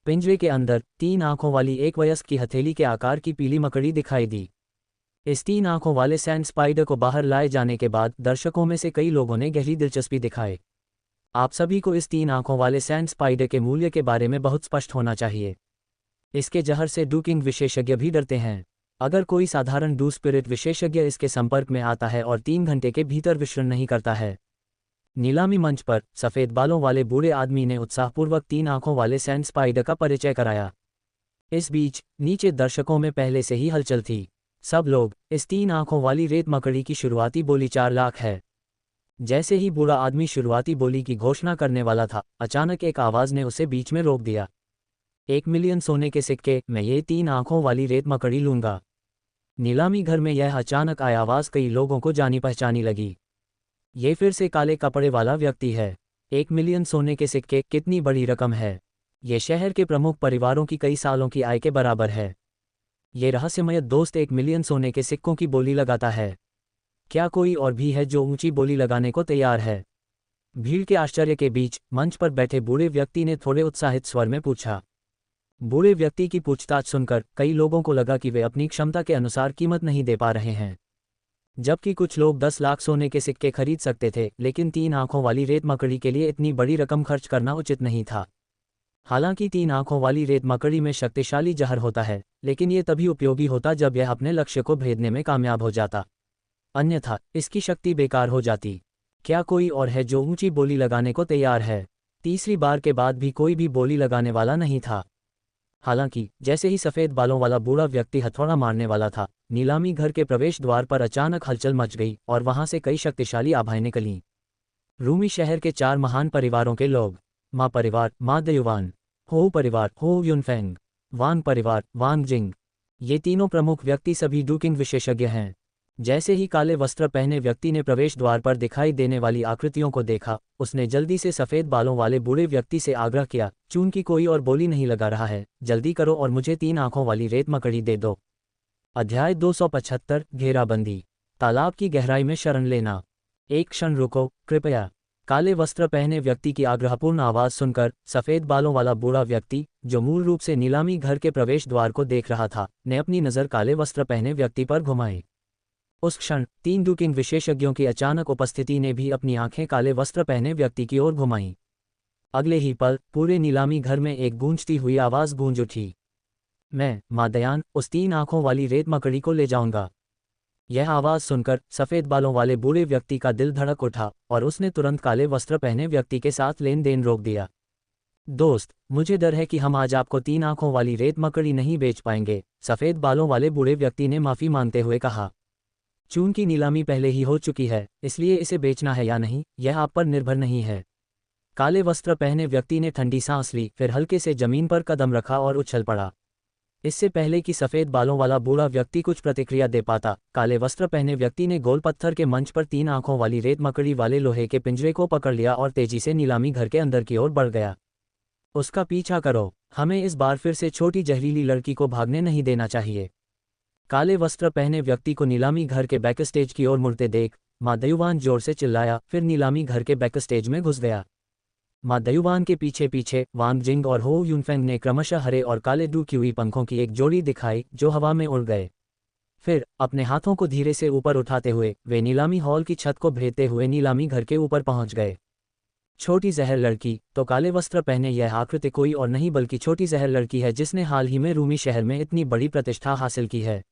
पिंजरे के अंदर 3 आंखों वाली एक वयस्क की हथेली के आकार की पीली मकड़ी दिखाई दी। इस 3 आंखों वाले सैंड स्पाइडर को बाहर लाए जाने के बाद दर्शकों में से कई लोगों ने गहरी दिलचस्पी दिखाई। आप सभी को इस 3 आंखों वाले सैंड स्पाइडर के मूल्य के बारे में बहुत स्पष्ट होना चाहिए। इसके जहर से डूकिंग विशेषज्ञ भी डरते हैं। अगर कोई साधारण डू स्पिरिट विशेषज्ञ इसके संपर्क में आता है और 3 घंटे के भीतर विषण नहीं करता है। नीलामी मंच पर सफ़ेद बालों वाले बूढ़े आदमी ने उत्साहपूर्वक 3 आंखों वाले सैंड स्पाइडर का परिचय कराया। इस बीच नीचे दर्शकों में पहले से ही हलचल थी। सब लोग, इस 3 आंखों वाली रेत मकड़ी की शुरुआती बोली 4 लाख है। जैसे ही बूढ़ा आदमी शुरुआती बोली की घोषणा करने वाला था, अचानक एक आवाज़ ने उसे बीच में रोक दिया। 1 मिलियन सोने के सिक्के, मैं ये 3 आंखों वाली रेत मकड़ी लूंगा। नीलामी घर में यह अचानक आई आवाज़ कई लोगों को जानी पहचानी लगी। ये फिर से काले कपड़े वाला व्यक्ति है। 1 मिलियन सोने के सिक्के, कितनी बड़ी रकम है। ये शहर के प्रमुख परिवारों की कई सालों की आय के बराबर है। ये रहस्यमय दोस्त 1 मिलियन सोने के सिक्कों की बोली लगाता है। क्या कोई और भी है जो ऊंची बोली लगाने को तैयार है? भीड़ के आश्चर्य के बीच मंच पर बैठे बूढ़े व्यक्ति ने थोड़े उत्साहित स्वर में पूछा। बूढ़े व्यक्ति की पूछताछ सुनकर कई लोगों को लगा कि वे अपनी क्षमता के अनुसार कीमत नहीं दे पा रहे हैं। जबकि कुछ लोग 10 लाख सोने के सिक्के खरीद सकते थे, लेकिन 3 आंखों वाली रेत मकड़ी के लिए इतनी बड़ी रकम खर्च करना उचित नहीं था। हालांकि 3 आंखों वाली रेत मकड़ी में शक्तिशाली जहर होता है, लेकिन ये तभी उपयोगी होता जब यह अपने लक्ष्य को भेदने में कामयाब हो जाता, अन्यथा इसकी शक्ति बेकार हो जाती। क्या कोई और है जो ऊंची बोली लगाने को तैयार है? तीसरी बार के बाद भी कोई भी बोली लगाने वाला नहीं था। हालांकि जैसे ही सफ़ेद बालों वाला बूढ़ा व्यक्ति हथौड़ा मारने वाला था, नीलामी घर के प्रवेश द्वार पर अचानक हलचल मच गई और वहां से कई शक्तिशाली आभाएं निकलीं। रूमी शहर के 4 महान परिवारों के लोग, मा परिवार, मा दयुवान, हो परिवार, हो युनफेंग, वांग परिवार, वांग जिंग, ये तीनों प्रमुख व्यक्ति सभी डूकिंग विशेषज्ञ हैं। जैसे ही काले वस्त्र पहने व्यक्ति ने प्रवेश द्वार पर दिखाई देने वाली आकृतियों को देखा, उसने जल्दी से सफ़ेद बालों वाले बूढ़े व्यक्ति से आग्रह किया, चूंकि कोई और बोली नहीं लगा रहा है, जल्दी करो और मुझे 3 आंखों वाली रेत मकड़ी दे दो। अध्याय 275, घेराबंदी। तालाब की गहराई में शरण लेना। एक क्षण रुको, कृपया। काले वस्त्र पहने व्यक्ति की आग्रहपूर्ण आवाज़ सुनकर सफ़ेद बालों वाला बूढ़ा व्यक्ति, जो मूल रूप से नीलामी घर के प्रवेश द्वार को देख रहा था, ने अपनी नज़र काले वस्त्र पहने व्यक्ति पर घुमाई। उस क्षण 3 डूकिंग विशेषज्ञों की अचानक उपस्थिति ने भी अपनी आंखें काले वस्त्र पहने व्यक्ति की ओर घुमाईं। अगले ही पल पूरे नीलामी घर में एक गूंजती हुई आवाज़ गूंज उठी। मैं, माँ दयान, उस 3 आंखों वाली रेत मकड़ी को ले जाऊंगा। यह आवाज़ सुनकर सफ़ेद बालों वाले बूढ़े व्यक्ति का दिल धड़क उठा और उसने तुरंत काले वस्त्र पहने व्यक्ति के साथ लेन देन रोक दिया। दोस्त, मुझे डर है कि हम आज आपको 3 आंखों वाली रेत मकड़ी नहीं बेच पाएंगे, सफ़ेद बालों वाले बूढ़े व्यक्ति ने माफ़ी मांगते हुए कहा। चूंकि नीलामी पहले ही हो चुकी है, इसलिए इसे बेचना है या नहीं, यह आप पर निर्भर नहीं है। काले वस्त्र पहने व्यक्ति ने ठंडी सांस ली, फिर हल्के से जमीन पर कदम रखा और उछल पड़ा। इससे पहले कि सफ़ेद बालों वाला बूढ़ा व्यक्ति कुछ प्रतिक्रिया दे पाता, काले वस्त्र पहने व्यक्ति ने गोल पत्थर के मंच पर 3 आंखों वाली रेत मकड़ी वाले लोहे के पिंजरे को पकड़ लिया और तेजी से नीलामी घर के अंदर की ओर बढ़ गया। उसका पीछा करो, हमें इस बार फिर से छोटी जहरीली लड़की को भागने नहीं देना चाहिए। काले वस्त्र पहने व्यक्ति को नीलामी घर के बैकस्टेज की ओर मुड़ते देख माँ दयुवान जोर से चिल्लाया, फिर नीलामी घर के बैकस्टेज में घुस गया। माँ दयुवान के पीछे पीछे वांग जिंग और हो यूनफेंग ने क्रमशः हरे और काले डू क्यूई पंखों की एक जोड़ी दिखाई जो हवा में उड़ गए। फिर अपने हाथों को धीरे से ऊपर उठाते हुए वे नीलामी हॉल की छत को भेदते हुए नीलामी घर के ऊपर पहुंच गए। छोटी जहर लड़की, तो काले वस्त्र पहने यह आकृति कोई और नहीं बल्कि छोटी जहर लड़की है जिसने हाल ही में रूमी शहर में इतनी बड़ी प्रतिष्ठा हासिल की है।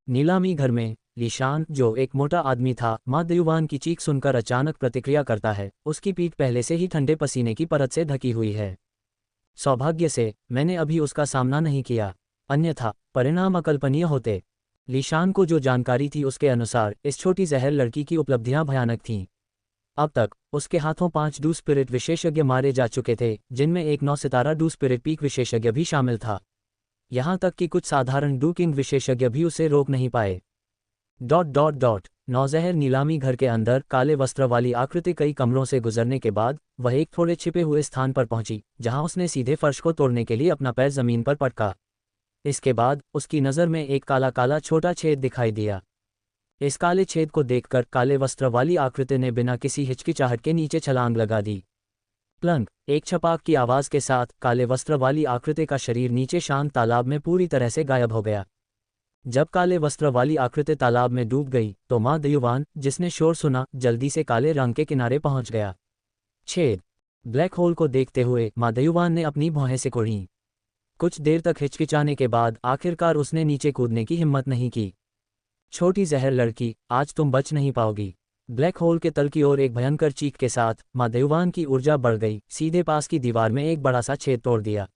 नीलामी घर में लीशान, जो एक मोटा आदमी था, माँ दयुवान की चीख सुनकर अचानक प्रतिक्रिया करता है। उसकी पीठ पहले से ही ठंडे पसीने की परत से ढकी हुई है। सौभाग्य से मैंने अभी उसका सामना नहीं किया, अन्यथा परिणाम अकल्पनीय होते। लीशान को जो जानकारी थी उसके अनुसार इस छोटी जहर लड़की की उपलब्धियां भयानक थीं। अब तक उसके हाथों 5 डू स्पिरिट विशेषज्ञ मारे जा चुके थे, जिनमें एक 9 सितारा डू स्पिरिट पीक विशेषज्ञ भी शामिल था। यहाँ तक कि कुछ साधारण डू किंग विशेषज्ञ भी उसे रोक नहीं पाए। नौजहर नीलामी घर के अंदर काले वस्त्र वाली आकृति कई कमरों से गुजरने के बाद वह एक थोड़े छिपे हुए स्थान पर पहुंची, जहां उसने सीधे फर्श को तोड़ने के लिए अपना पैर जमीन पर पटका। इसके बाद उसकी नज़र में एक काला काला छोटा छेद दिखाई दिया। इस काले छेद को देखकर काले वस्त्र वाली आकृति ने बिना किसी हिचकिचाहट के नीचे छलांग लगा दी। प्लंक, एक छपाक की आवाज़ के साथ काले वस्त्र वाली आकृति का शरीर नीचे शांत तालाब में पूरी तरह से गायब हो गया। जब काले वस्त्र वाली आकृति तालाब में डूब गई तो माँ दयुवान, जिसने शोर सुना, जल्दी से काले रंग के किनारे पहुंच गया। छेद, ब्लैक होल को देखते हुए माँ दयुवान ने अपनी भौहें सिकुड़ी। कुछ देर तक हिचकिचाने के बाद आखिरकार उसने नीचे कूदने की हिम्मत नहीं की। छोटी जहर लड़की, आज तुम बच नहीं पाओगी। ब्लैक होल के तल की ओर एक भयंकर चीख के साथ माँ दयुवान की ऊर्जा बढ़ गई, सीधे पास की दीवार में एक बड़ा सा छेद तोड़ दिया।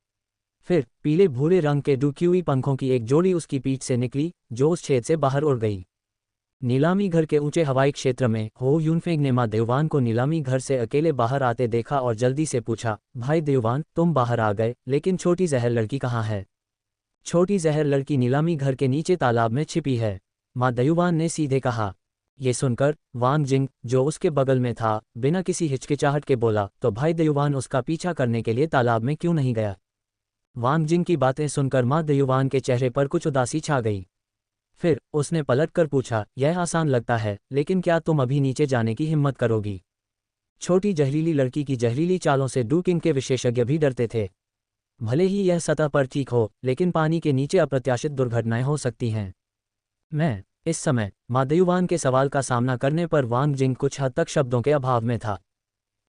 फिर पीले भूरे रंग के डुक्यूई पंखों की एक जोड़ी उसकी पीठ से निकली, जो उस छेद से बाहर उड़ गई। नीलामी घर के ऊंचे हवाई क्षेत्र में हो यूनफेंग ने माँ दयुवान को नीलामी घर से अकेले बाहर आते देखा और जल्दी से पूछा, भाई दयुवान, तुम बाहर आ गए, लेकिन छोटी जहर लड़की कहाँ है? छोटी जहर लड़की नीलामी घर के नीचे तालाब में छिपी है, माँ दयुवान ने सीधे कहा। ये सुनकर वांग जिंग, जो उसके बगल में था, बिना किसी हिचकिचाहट के बोला, तो भाई दयुवान उसका पीछा करने के लिए तालाब में क्यों नहीं गया? वांग जिंग की बातें सुनकर माँ दयुवान के चेहरे पर कुछ उदासी छा गई। फिर उसने पलटकर पूछा, यह आसान लगता है, लेकिन क्या तुम अभी नीचे जाने की हिम्मत करोगी? छोटी जहरीली लड़की की जहरीली चालों से डू किंग के विशेषज्ञ भी डरते थे। भले ही यह सतह पर ठीक हो, लेकिन पानी के नीचे अप्रत्याशित दुर्घटनाएं हो सकती हैं। इस समय माँ दयुवान के सवाल का सामना करने पर वांग जिंग कुछ हद तक शब्दों के अभाव में था।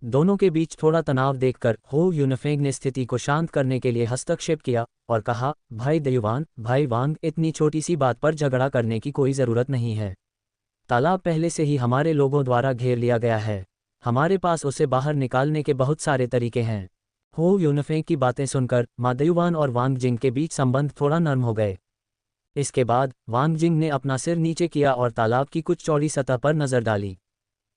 दोनों के बीच थोड़ा तनाव देखकर हो यूनफेंग ने स्थिति को शांत करने के लिए हस्तक्षेप किया और कहा, भाई दयुवान, भाई वांग, इतनी छोटी सी बात पर झगड़ा करने की कोई ज़रूरत नहीं है। तालाब पहले से ही हमारे लोगों द्वारा घेर लिया गया है, हमारे पास उसे बाहर निकालने के बहुत सारे तरीके हैं। हो यूनफेंग की बातें सुनकर माँ दयुवान और वांग जिंग के बीच संबंध थोड़ा नर्म हो गए। इसके बाद वांग जिंग ने अपना सिर नीचे किया और तालाब की कुछ चौड़ी सतह पर नजर डाली।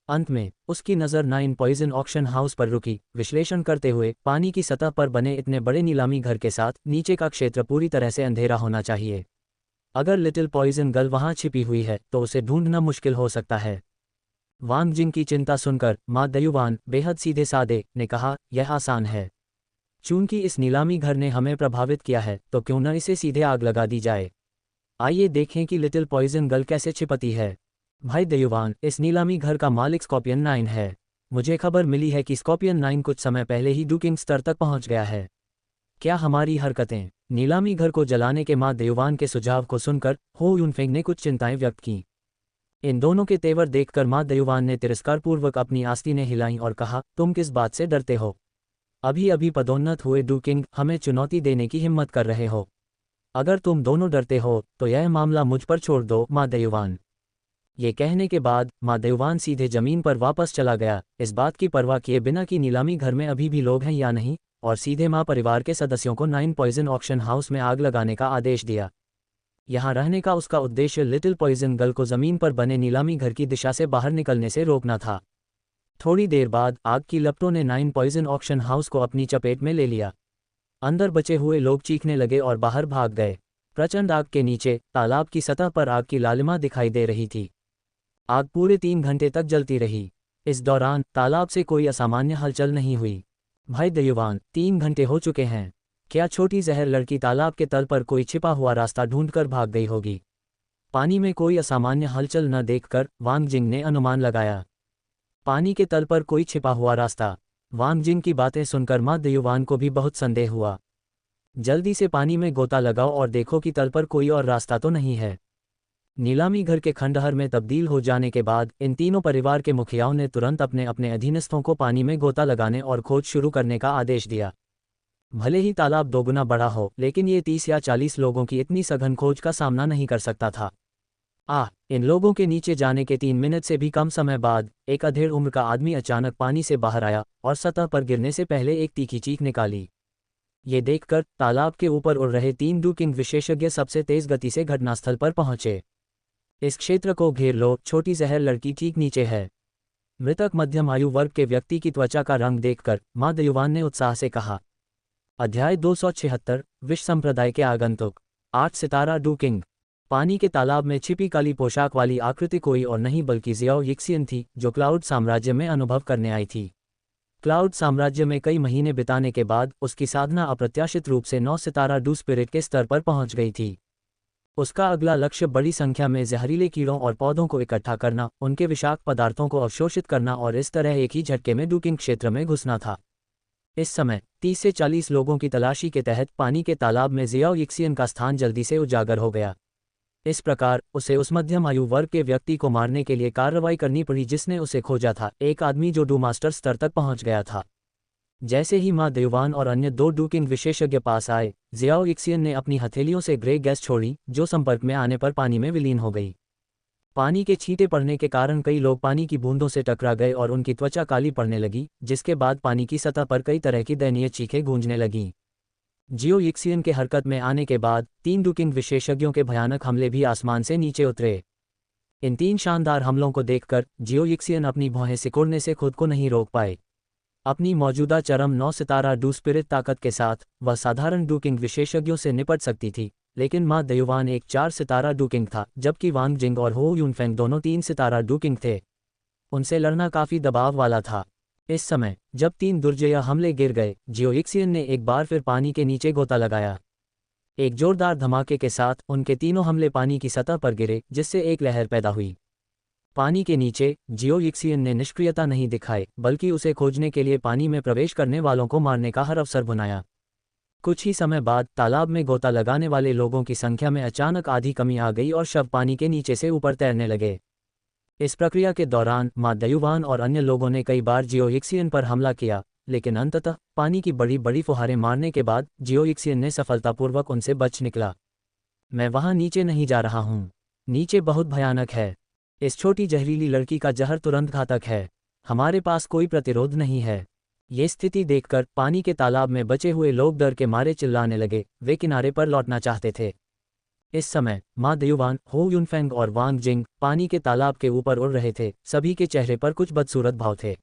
अंत में उसकी नज़र 9 पॉइजन ऑक्शन हाउस पर रुकी, विश्लेषण करते हुए पानी की सतह पर बने इतने बड़े नीलामी घर के साथ नीचे का क्षेत्र पूरी तरह से अंधेरा होना चाहिए। अगर लिटिल पॉइजन गर्ल वहां छिपी हुई है तो उसे ढूंढना मुश्किल हो सकता है। वांग जिंग की चिंता सुनकर माँ दयुवान बेहद सीधे सादे ने कहा, यह आसान है। चूंकि इस नीलामी घर ने हमें प्रभावित किया है तो क्यों न इसे सीधे आग लगा दी जाए। आइए देखें कि लिटिल पॉइजन गर्ल कैसे छिपती है। भाई दयुवान, इस नीलामी घर का मालिक स्कॉर्पियन 9 है। मुझे खबर मिली है कि स्कॉर्पियन 9 कुछ समय पहले ही डू किंग स्तर तक पहुंच गया है। क्या हमारी हरकतें नीलामी घर को जलाने के माँ दयुवान के सुझाव को सुनकर हो यूनफेंग ने कुछ चिंताएं व्यक्त की। इन दोनों के तेवर देखकर माँ दयुवान ने तिरस्कारपूर्वक अपनी आस्तीनें हिलाईं और कहा, तुम किस बात से डरते हो? अभी अभी पदोन्नत हुए डू किंग हमें चुनौती देने की हिम्मत कर रहे हो। अगर तुम दोनों डरते हो तो यह मामला मुझ पर छोड़ दो, माँ दयुवान। ये कहने के बाद माँ दयुवान सीधे जमीन पर वापस चला गया, इस बात की परवाह किए बिना कि नीलामी घर में अभी भी लोग हैं या नहीं, और सीधे माँ परिवार के सदस्यों को 9 पॉइजन ऑक्शन हाउस में आग लगाने का आदेश दिया। यहाँ रहने का उसका उद्देश्य लिटिल पॉइजन गर्ल को जमीन पर बने नीलामी घर की दिशा से बाहर निकलने से रोकना था। थोड़ी देर बाद आग की लपटों ने 9 पॉइजन ऑक्शन हाउस को अपनी चपेट में ले लिया। अंदर बचे हुए लोग चीखने लगे और बाहर भाग गए। प्रचंड आग के नीचे तालाब की सतह पर आग की लालिमा दिखाई दे रही थी। आग पूरे 3 घंटे तक जलती रही। इस दौरान तालाब से कोई असामान्य हलचल नहीं हुई। भाई दयुवान, 3 घंटे हो चुके हैं। क्या छोटी जहर लड़की तालाब के तल पर कोई छिपा हुआ रास्ता ढूंढकर भाग गई होगी? पानी में कोई असामान्य हलचल न देखकर वांग जिंग ने अनुमान लगाया। पानी के तल पर कोई छिपा हुआ रास्ता। वांग जिंग की बातें सुनकर माँ दयुवान को भी बहुत संदेह हुआ। जल्दी से पानी में गोता लगाओ और देखो कि तल पर कोई और रास्ता तो नहीं है। नीलामी घर के खंडहर में तब्दील हो जाने के बाद इन तीनों परिवार के मुखियाओं ने तुरंत अपने अपने अधीनस्थों को पानी में गोता लगाने और खोज शुरू करने का आदेश दिया। भले ही तालाब दोगुना बड़ा हो, लेकिन ये 30 या 40 लोगों की इतनी सघन खोज का सामना नहीं कर सकता था। इन लोगों के नीचे जाने के 3 मिनट से भी कम समय बाद एक अधेड़ उम्र का आदमी अचानक पानी से बाहर आया और सतह पर गिरने से पहले एक तीखी चीख निकाली। ये देखकर तालाब के ऊपर उड़ रहे 3 डूकिंग विशेषज्ञ सबसे तेज गति से घटनास्थल पर पहुंचे। इस क्षेत्र को घेर लो, छोटी जहर लड़की ठीक नीचे है। मृतक मध्यम आयु वर्ग के व्यक्ति की त्वचा का रंग देखकर माँ दयुवान ने उत्साह से कहा। अध्याय 276 विश्व संप्रदाय के आगंतुक। 8 सितारा डूकिंग। पानी के तालाब में छिपी काली पोशाक वाली आकृति कोई और नहीं बल्कि जियाओ यिक्सियन थी, जो क्लाउड साम्राज्य में अनुभव करने आई थी। क्लाउड साम्राज्य में कई महीने बिताने के बाद उसकी साधना अप्रत्याशित रूप से 9 सितारा डू स्पिरिट के स्तर पर पहुंच गई थी। उसका अगला लक्ष्य बड़ी संख्या में जहरीले कीड़ों और पौधों को इकट्ठा करना, उनके विषाक्त पदार्थों को अवशोषित करना और इस तरह एक ही झटके में डूकिंग क्षेत्र में घुसना था। इस समय 30 से 40 लोगों की तलाशी के तहत पानी के तालाब में जियाओ यिक्सियन का स्थान जल्दी से उजागर हो गया। इस प्रकार उसे उस मध्यम आयु वर्ग के व्यक्ति को मारने के लिए कार्रवाई करनी पड़ी जिसने उसे खोजा था, एक आदमी जो डू मास्टर स्तर तक पहुंच गया था। जैसे ही माँ दयुवान और अन्य 2 डूकिंग विशेषज्ञ पास आए, जियाओ यिक्सियन ने अपनी हथेलियों से ग्रे गैस छोड़ी, जो संपर्क में आने पर पानी में विलीन हो गई। पानी के छींटे पड़ने के कारण कई लोग पानी की बूंदों से टकरा गए और उनकी त्वचा काली पड़ने लगी, जिसके बाद पानी की सतह पर कई तरह की दयनीय चीखें गूंजने लगीं। जियो यिक्सियन के हरकत में आने के बाद 3 डूकिंग विशेषज्ञों के भयानक हमले भी आसमान से नीचे उतरे। इन 3 शानदार हमलों को देखकर जियो यिक्सियन अपनी भौहें सिकोड़ने से खुद को नहीं रोक पाए। अपनी मौजूदा चरम 9 सितारा डू स्पिरिट ताकत के साथ वह साधारण डूकिंग विशेषज्ञों से निपट सकती थी, लेकिन माँ दयुवान एक 4 सितारा डूकिंग था, जबकि वांग जिंग और हो यूनफेंग दोनों 3 सितारा डूकिंग थे। उनसे लड़ना काफी दबाव वाला था। इस समय जब 3 दुर्जय हमले गिर गए, जियो यिक्सियन ने एक बार फिर पानी के नीचे गोता लगाया। एक जोरदार धमाके के साथ उनके तीनों हमले पानी की सतह पर गिरे, जिससे एक लहर पैदा हुई। पानी के नीचे जियो यिक्सियन ने निष्क्रियता नहीं दिखाई, बल्कि उसे खोजने के लिए पानी में प्रवेश करने वालों को मारने का हर अवसर भुनाया। कुछ ही समय बाद तालाब में गोता लगाने वाले लोगों की संख्या में अचानक आधी कमी आ गई और शव पानी के नीचे से ऊपर तैरने लगे। इस प्रक्रिया के दौरान माँ दयुवान और अन्य लोगों ने कई बार जियो यिक्सियन पर हमला किया, लेकिन अंततः पानी की बड़ी बड़ी फुहारें मारने के बाद जियो यिक्सियन ने सफलतापूर्वक उनसे बच निकला। मैं वहां नीचे नहीं जा रहा हूँ। नीचे बहुत भयानक है। इस छोटी जहरीली लड़की का जहर तुरंत घातक है। हमारे पास कोई प्रतिरोध नहीं है। ये स्थिति देखकर पानी के तालाब में बचे हुए लोग डर के मारे चिल्लाने लगे। वे किनारे पर लौटना चाहते थे। इस समय माँ दयुवान, हो यूनफेंग और वांग जिंग पानी के तालाब के ऊपर उड़ रहे थे। सभी के चेहरे पर कुछ बदसूरत भाव थे।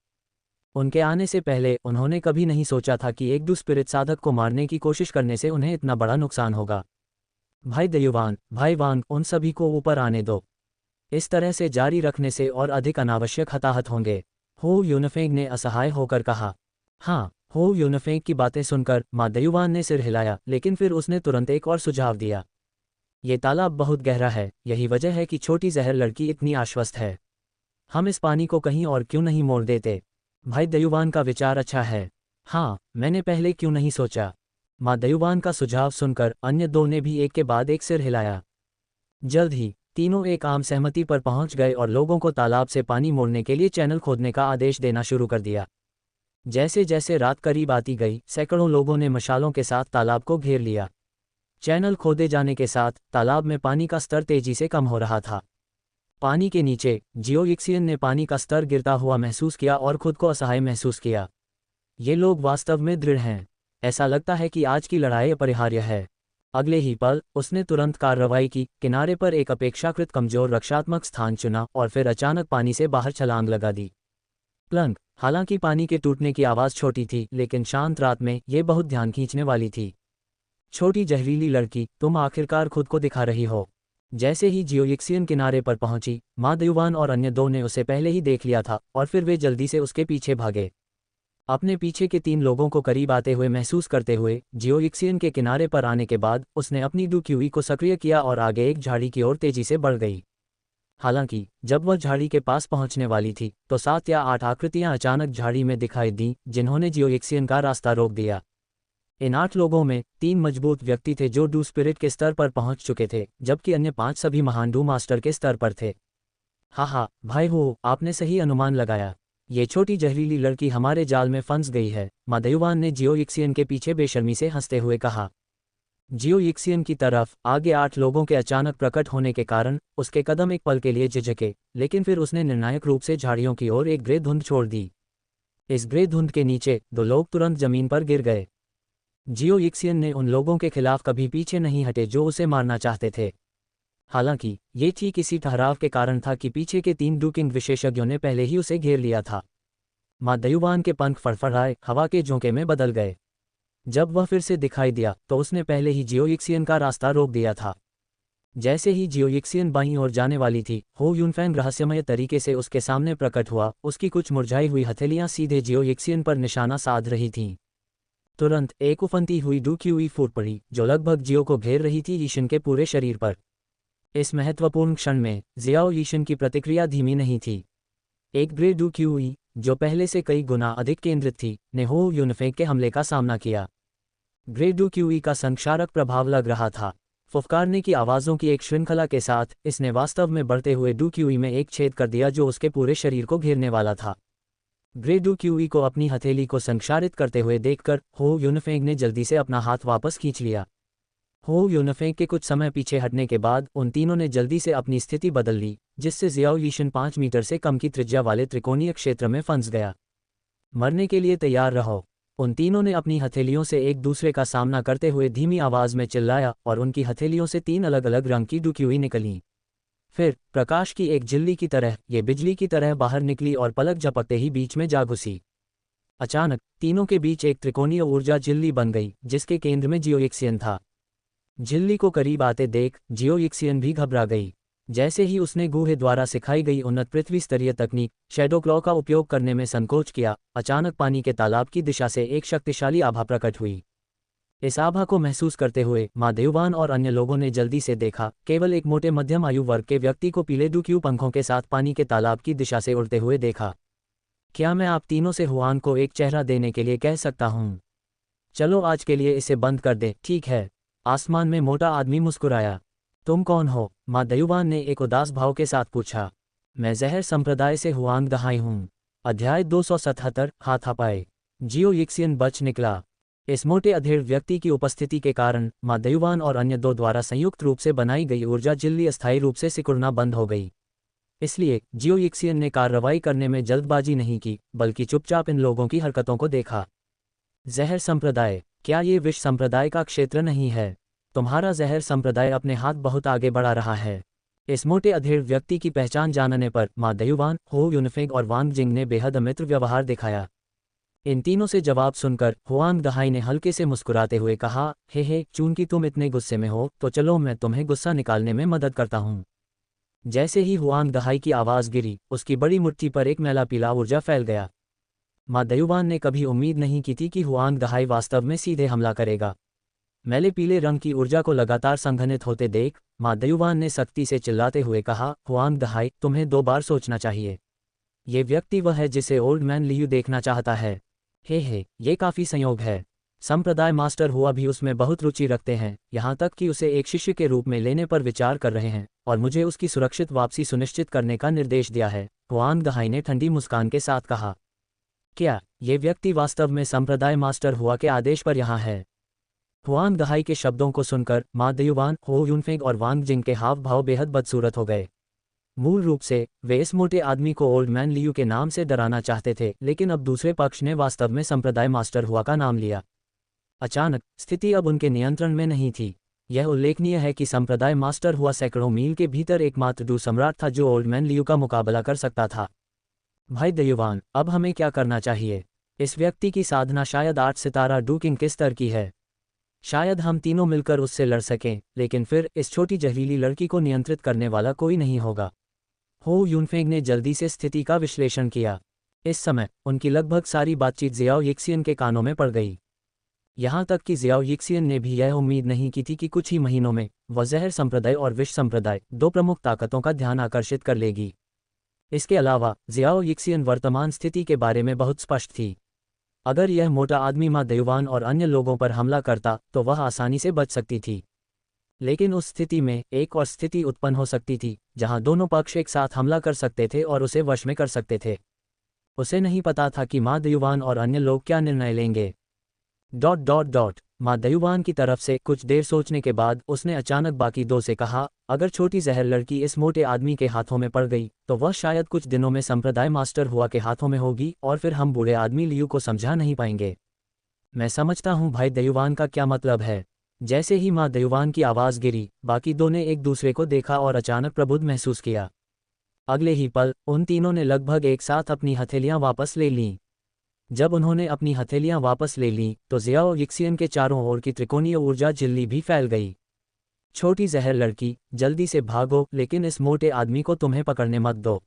उनके आने से पहले उन्होंने कभी नहीं सोचा था कि एक डू स्पिरिट साधक को मारने की कोशिश करने से उन्हें इतना बड़ा नुकसान होगा। भाई दयुवान, भाई वांग, उन सभी को ऊपर आने दो। इस तरह से जारी रखने से और अधिक अनावश्यक हताहत होंगे, हो यूनफेंग ने असहाय होकर कहा। हाँ, हो यूनफेंग की बातें सुनकर माँ दयुवान ने सिर हिलाया, लेकिन फिर उसने तुरंत एक और सुझाव दिया। ये तालाब बहुत गहरा है, यही वजह है कि छोटी जहर लड़की इतनी आश्वस्त है। हम इस पानी को कहीं और क्यों नहीं मोड़ देते? भाई दयुवान का विचार अच्छा है। हाँ, मैंने पहले क्यों नहीं सोचा? माँ दयुवान का सुझाव सुनकर अन्य 2 ने भी एक के बाद एक सिर हिलाया। जल्द ही तीनों एक आम सहमति पर पहुंच गए और लोगों को तालाब से पानी मोड़ने के लिए चैनल खोदने का आदेश देना शुरू कर दिया। जैसे जैसे रात करीब आती गई, सैकड़ों लोगों ने मशालों के साथ तालाब को घेर लिया। चैनल खोदे जाने के साथ तालाब में पानी का स्तर तेजी से कम हो रहा था। पानी के नीचे जियो यिक्सियन ने पानी का स्तर गिरता हुआ महसूस किया और खुद को असहाय महसूस किया। ये लोग वास्तव में दृढ़ हैं। ऐसा लगता है कि आज की लड़ाई अपरिहार्य है। अगले ही पल उसने तुरंत कार्रवाई की, किनारे पर एक अपेक्षाकृत कमजोर रक्षात्मक स्थान चुना और फिर अचानक पानी से बाहर छलांग लगा दी। प्लंक। हालांकि पानी के टूटने की आवाज़ छोटी थी, लेकिन शांत रात में यह बहुत ध्यान खींचने वाली थी। छोटी जहरीली लड़की, तुम आखिरकार खुद को दिखा रही हो। जैसे ही जियो यिक्सियन किनारे पर पहुंची, माँ दयुवान और अन्य 2 ने उसे पहले ही देख लिया था और फिर वे जल्दी से उसके पीछे भागे। अपने पीछे के 3 लोगों को करीब आते हुए महसूस करते हुए जियो इक्सियन के किनारे पर आने के बाद उसने अपनी डू क्यूई को सक्रिय किया और आगे एक झाड़ी की ओर तेजी से बढ़ गई। हालांकि जब वह झाड़ी के पास पहुंचने वाली थी तो 7 या 8 आकृतियां अचानक झाड़ी में दिखाई दीं, जिन्होंने जियो इक्सियन का रास्ता रोक दिया। इन 8 लोगों में 3 मजबूत व्यक्ति थे जो डू स्पिरिट के स्तर पर पहुंच चुके थे, जबकि अन्य 5 सभी महान डू मास्टर के स्तर पर थे। हा भाई हो, आपने सही अनुमान लगाया। ये छोटी जहरीली लड़की हमारे जाल में फंस गई है, मादयुवान ने जियो इक्सियन के पीछे बेशर्मी से हंसते हुए कहा। जियो इक्सियन की तरफ आगे 8 लोगों के अचानक प्रकट होने के कारण उसके कदम एक पल के लिए झिझके, लेकिन फिर उसने निर्णायक रूप से झाड़ियों की ओर एक ग्रे धुंध छोड़ दी। इस ग्रे धुंध के नीचे 2 लोग तुरंत जमीन पर गिर गए। जियो इक्सियन ने उन लोगों के खिलाफ कभी पीछे नहीं हटे जो उसे मारना चाहते थे। हालांकि ये ठीक इसी ठहराव के कारण था कि पीछे के 3 डूकिंग विशेषज्ञों ने पहले ही उसे घेर लिया था। मादयुवान के पंख फड़फड़ाए हवा के झोंके में बदल गए। जब वह फिर से दिखाई दिया तो उसने पहले ही जियो इक्सियन का रास्ता रोक दिया था। जैसे ही जियो इक्सियन बाईं ओर जाने वाली थी, हो यूनफैंग रहस्यमय तरीके से उसके सामने प्रकट हुआ। उसकी कुछ मुरझाई हुई हथेलियां सीधे जियो इक्सियन पर निशाना साध रही थीं। तुरंत एक उफनती हुई डू क्यूई फूट पड़ी जो लगभग जियो को घेर रही थी ईशन के पूरे शरीर पर। इस महत्वपूर्ण क्षण में जियाओ ईशन की प्रतिक्रिया धीमी नहीं थी। एक ग्रे डू क्यूई जो पहले से कई गुना अधिक केंद्रित थी ने हो यूनफेंग के हमले का सामना किया। ग्रे डू क्यूई का संक्षारक प्रभाव लग रहा था। फुफकारने की आवाज़ों की एक श्रृंखला के साथ इसने वास्तव में बढ़ते हुए डू क्यूई में एक छेद कर दिया जो उसके पूरे शरीर को घेरने वाला था। ग्रे डू क्यूई को अपनी हथेली को संक्षारित करते हुए देखकर हो यूनफेंग ने जल्दी से अपना हाथ वापस खींच लिया। हो यूनफेंग के कुछ समय पीछे हटने के बाद उन तीनों ने जल्दी से अपनी स्थिति बदल ली, जिससे जियाओ यीशन 5 मीटर से कम की त्रिज्या वाले त्रिकोणीय क्षेत्र में फंस गया। मरने के लिए तैयार रहो, उन तीनों ने अपनी हथेलियों से एक दूसरे का सामना करते हुए धीमी आवाज में चिल्लाया और उनकी हथेलियों से 3 अलग अलग रंग की डुक्यूई निकलीं। फिर प्रकाश की एक झिल्ली की तरह ये बिजली की तरह बाहर निकली और पलक झपकते ही बीच में जा घुसी। अचानक तीनों के बीच एक त्रिकोणीय ऊर्जा झिल्ली बन गई जिसके केंद्र में जियो इक्सियन था। झिल्ली को करीब आते देख जियो इक्सियन भी घबरा गई। जैसे ही उसने गुहे द्वारा सिखाई गई उन्नत पृथ्वी स्तरीय तकनीक शैडो क्लॉ का उपयोग करने में संकोच किया, अचानक पानी के तालाब की दिशा से एक शक्तिशाली आभा प्रकट हुई। इस आभा को महसूस करते हुए मादेववान और अन्य लोगों ने जल्दी से देखा, केवल एक मोटे मध्यम आयु वर्ग के व्यक्ति को पीले डुक्यू पंखों के साथ पानी के तालाब की दिशा से उड़ते हुए देखा। क्या मैं आप तीनों से हुआन को एक चेहरा देने के लिए कह सकता हूँ? चलो आज के लिए इसे बंद कर दे, ठीक है? आसमान में मोटा आदमी मुस्कुराया। तुम कौन हो? मादेववान ने एक उदास भाव के साथ पूछा। मैं जहर संप्रदाय से हुआन दहाई हूँ। अध्याय 277 हाथापाई। जियो इक्सियन बच निकला। इस मोटे अधेड़ व्यक्ति की उपस्थिति के कारण मादेववान और अन्य 2 द्वारा संयुक्त रूप से बनाई गई ऊर्जा झिल्ली अस्थायी रूप से सिकुड़ना बंद हो गई। इसलिए जियो इक्सियन ने कार्रवाई करने में जल्दबाजी नहीं की, बल्कि चुपचाप इन लोगों की हरकतों को देखा। जहर संप्रदाय, क्या ये विष संप्रदाय का क्षेत्र नहीं है? तुम्हारा जहर संप्रदाय अपने हाथ बहुत आगे बढ़ा रहा है। इस मोटे अधेड़ व्यक्ति की पहचान जानने पर मादेववान, हो यूनफेंग और वांग जिंग ने बेहद अमित्र व्यवहार दिखाया। इन तीनों से जवाब सुनकर हुआंग दहाई ने हल्के से मुस्कुराते हुए कहा, हे चूंकि तुम इतने गुस्से में हो तो चलो मैं तुम्हें गुस्सा निकालने में मदद करता हूँ। जैसे ही हुआंग दहाई की आवाज़ गिरी, उसकी बड़ी मुट्ठी पर एक मैला पीला ऊर्जा फैल गया। मादेववान ने कभी उम्मीद नहीं की थी कि हुआंग दहाई वास्तव में सीधे हमला करेगा। मैले पीले रंग की ऊर्जा को लगातार संघनित होते देख मादेववान ने सख्ती से चिल्लाते हुए कहा, हुआंग दहाई, तुम्हें 2 बार सोचना चाहिए। ये व्यक्ति वह है जिसे ओल्ड मैन लियू देखना चाहता है। हे ये काफ़ी संयोग है। संप्रदाय मास्टर हुआ भी उसमें बहुत रुचि रखते हैं, यहाँ तक कि उसे एक शिष्य के रूप में लेने पर विचार कर रहे हैं और मुझे उसकी सुरक्षित वापसी सुनिश्चित करने का निर्देश दिया है, हुआंग दहाई ने ठंडी मुस्कान के साथ कहा। क्या ये व्यक्ति वास्तव में संप्रदाय मास्टर हुआ के आदेश पर यहाँ है? हुआंग दहाई के शब्दों को सुनकर मादेववान, हो यूनफेंग और वांग जिंग के हाव भाव बेहद बदसूरत हो गए। मूल रूप से वे इस मोटे आदमी को ओल्ड मैन लियू के नाम से डराना चाहते थे, लेकिन अब दूसरे पक्ष ने वास्तव में संप्रदाय मास्टर हुआ का नाम लिया। अचानक स्थिति अब उनके नियंत्रण में नहीं थी। यह उल्लेखनीय है कि संप्रदाय मास्टर हुआ सैकड़ों मील के भीतर एकमात्र डू सम्राट था जो ओल्ड मैन लियू का मुकाबला कर सकता था। भाई देववान, अब हमें क्या करना चाहिए? इस व्यक्ति की साधना शायद 8 सितारा डू किंग के स्तर की है। शायद हम तीनों मिलकर उससे लड़ सकें, लेकिन फिर इस छोटी जहरीली लड़की को नियंत्रित करने वाला कोई नहीं होगा। हो यूनफेंग ने जल्दी से स्थिति का विश्लेषण किया। इस समय उनकी लगभग सारी बातचीत जियाओ यिक्सियन के कानों में पड़ गई। यहाँ तक कि जियाओ यिक्सियन ने भी यह उम्मीद नहीं की थी कि कुछ ही महीनों में वह ज़हर संप्रदाय और विष संप्रदाय, दो प्रमुख ताकतों का ध्यान आकर्षित कर लेगी। इसके अलावा जियाओ यिक्सियन वर्तमान स्थिति के बारे में बहुत स्पष्ट थी। अगर यह मोटा आदमी माँ दयुवान और अन्य लोगों पर हमला करता तो वह आसानी से बच सकती थी। लेकिन उस स्थिति में एक और स्थिति उत्पन्न हो सकती थी जहां दोनों पक्ष एक साथ हमला कर सकते थे और उसे वश में कर सकते थे। उसे नहीं पता था कि माँ दयुवान और अन्य लोग क्या निर्णय लेंगे। माँ दयुवान की तरफ से कुछ देर सोचने के बाद उसने अचानक बाकी दो से कहा, अगर छोटी जहर लड़की इस मोटे आदमी के हाथों में पड़ गई तो वह शायद कुछ दिनों में संप्रदाय मास्टर हुआ के हाथों में होगी और फिर हम बूढ़े आदमी लियू को समझा नहीं पाएंगे। मैं समझता हूँ भाई दयुवान का क्या मतलब है। जैसे ही माँ दयुवान की आवाज़ गिरी, बाकी दो ने एक दूसरे को देखा और अचानक प्रबुद्ध महसूस किया। अगले ही पल उन तीनों ने लगभग एक साथ अपनी हथेलियां वापस ले लीं। जब उन्होंने अपनी हथेलियां वापस ले लीं तो जियाओ यिक्सियन के चारों ओर की त्रिकोणीय ऊर्जा झिल्ली भी फैल गई। छोटी जहर लड़की, जल्दी से भागो, लेकिन इस मोटे आदमी को तुम्हें पकड़ने मत दो।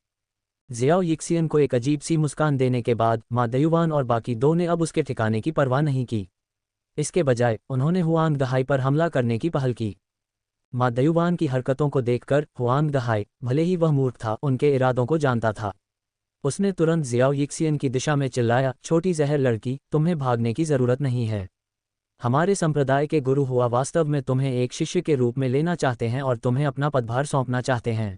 जियाओ यिक्सियन को एक अजीब सी मुस्कान देने के बाद माँ दयुवान और बाकी दो ने अब उसके ठिकाने की परवाह नहीं की। इसके बजाय उन्होंने हुआंग दहाई पर हमला करने की पहल की। माँ दयुवान की हरकतों को देखकर हुआंग दहाई, भले ही वह मूर्ख था, उनके इरादों को जानता था। उसने तुरंत जियाओ यिक्सियन की दिशा में चिल्लाया, छोटी जहर लड़की, तुम्हें भागने की जरूरत नहीं है। हमारे संप्रदाय के गुरु हुआ वास्तव में तुम्हें एक शिष्य के रूप में लेना चाहते हैं और तुम्हें अपना पदभार सौंपना चाहते हैं।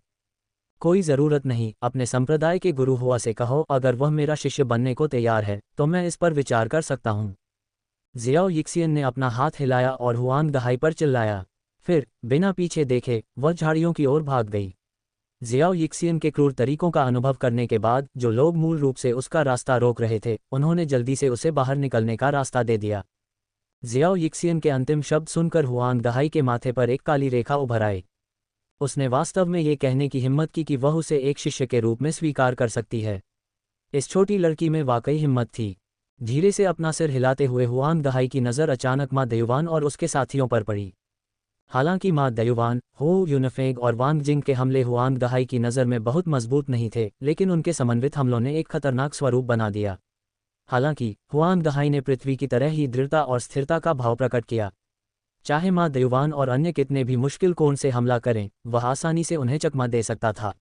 कोई ज़रूरत नहीं, अपने संप्रदाय के गुरु हुआ से कहो अगर वह मेरा शिष्य बनने को तैयार है तो मैं इस पर विचार कर सकता हूँ। जियाओ यिक्सियन ने अपना हाथ हिलाया और हुआंग दहाई पर चिल्लाया। फिर बिना पीछे देखे वह झाड़ियों की ओर भाग गई। जियाओ यिक्सियन के क्रूर तरीकों का अनुभव करने के बाद जो लोग मूल रूप से उसका रास्ता रोक रहे थे, उन्होंने जल्दी से उसे बाहर निकलने का रास्ता दे दिया। जियाओ यिक्सियन के अंतिम शब्द सुनकर हुआंग दहाई के माथे पर एक काली रेखा उभर आई। उसने वास्तव में ये कहने की हिम्मत की कि वह उसे एक शिष्य के रूप में स्वीकार कर सकती है। इस छोटी लड़की में वाकई हिम्मत थी। धीरे से अपना सिर हिलाते हुए हुआंग दहाई की नज़र अचानक माँ दयुवान और उसके साथियों पर पड़ी। हालांकि माँ दयुवान, हो यूनफेंग और वांग जिंग के हमले हुआंग दहाई की नज़र में बहुत मजबूत नहीं थे, लेकिन उनके समन्वित हमलों ने एक खतरनाक स्वरूप बना दिया। हालांकि हुआंग दहाई ने पृथ्वी की तरह ही दृढ़ता और स्थिरता का भाव प्रकट किया। चाहे माँ दयुवान और अन्य कितने भी मुश्किल कोण से हमला करें, वह आसानी से उन्हें चकमा दे सकता था।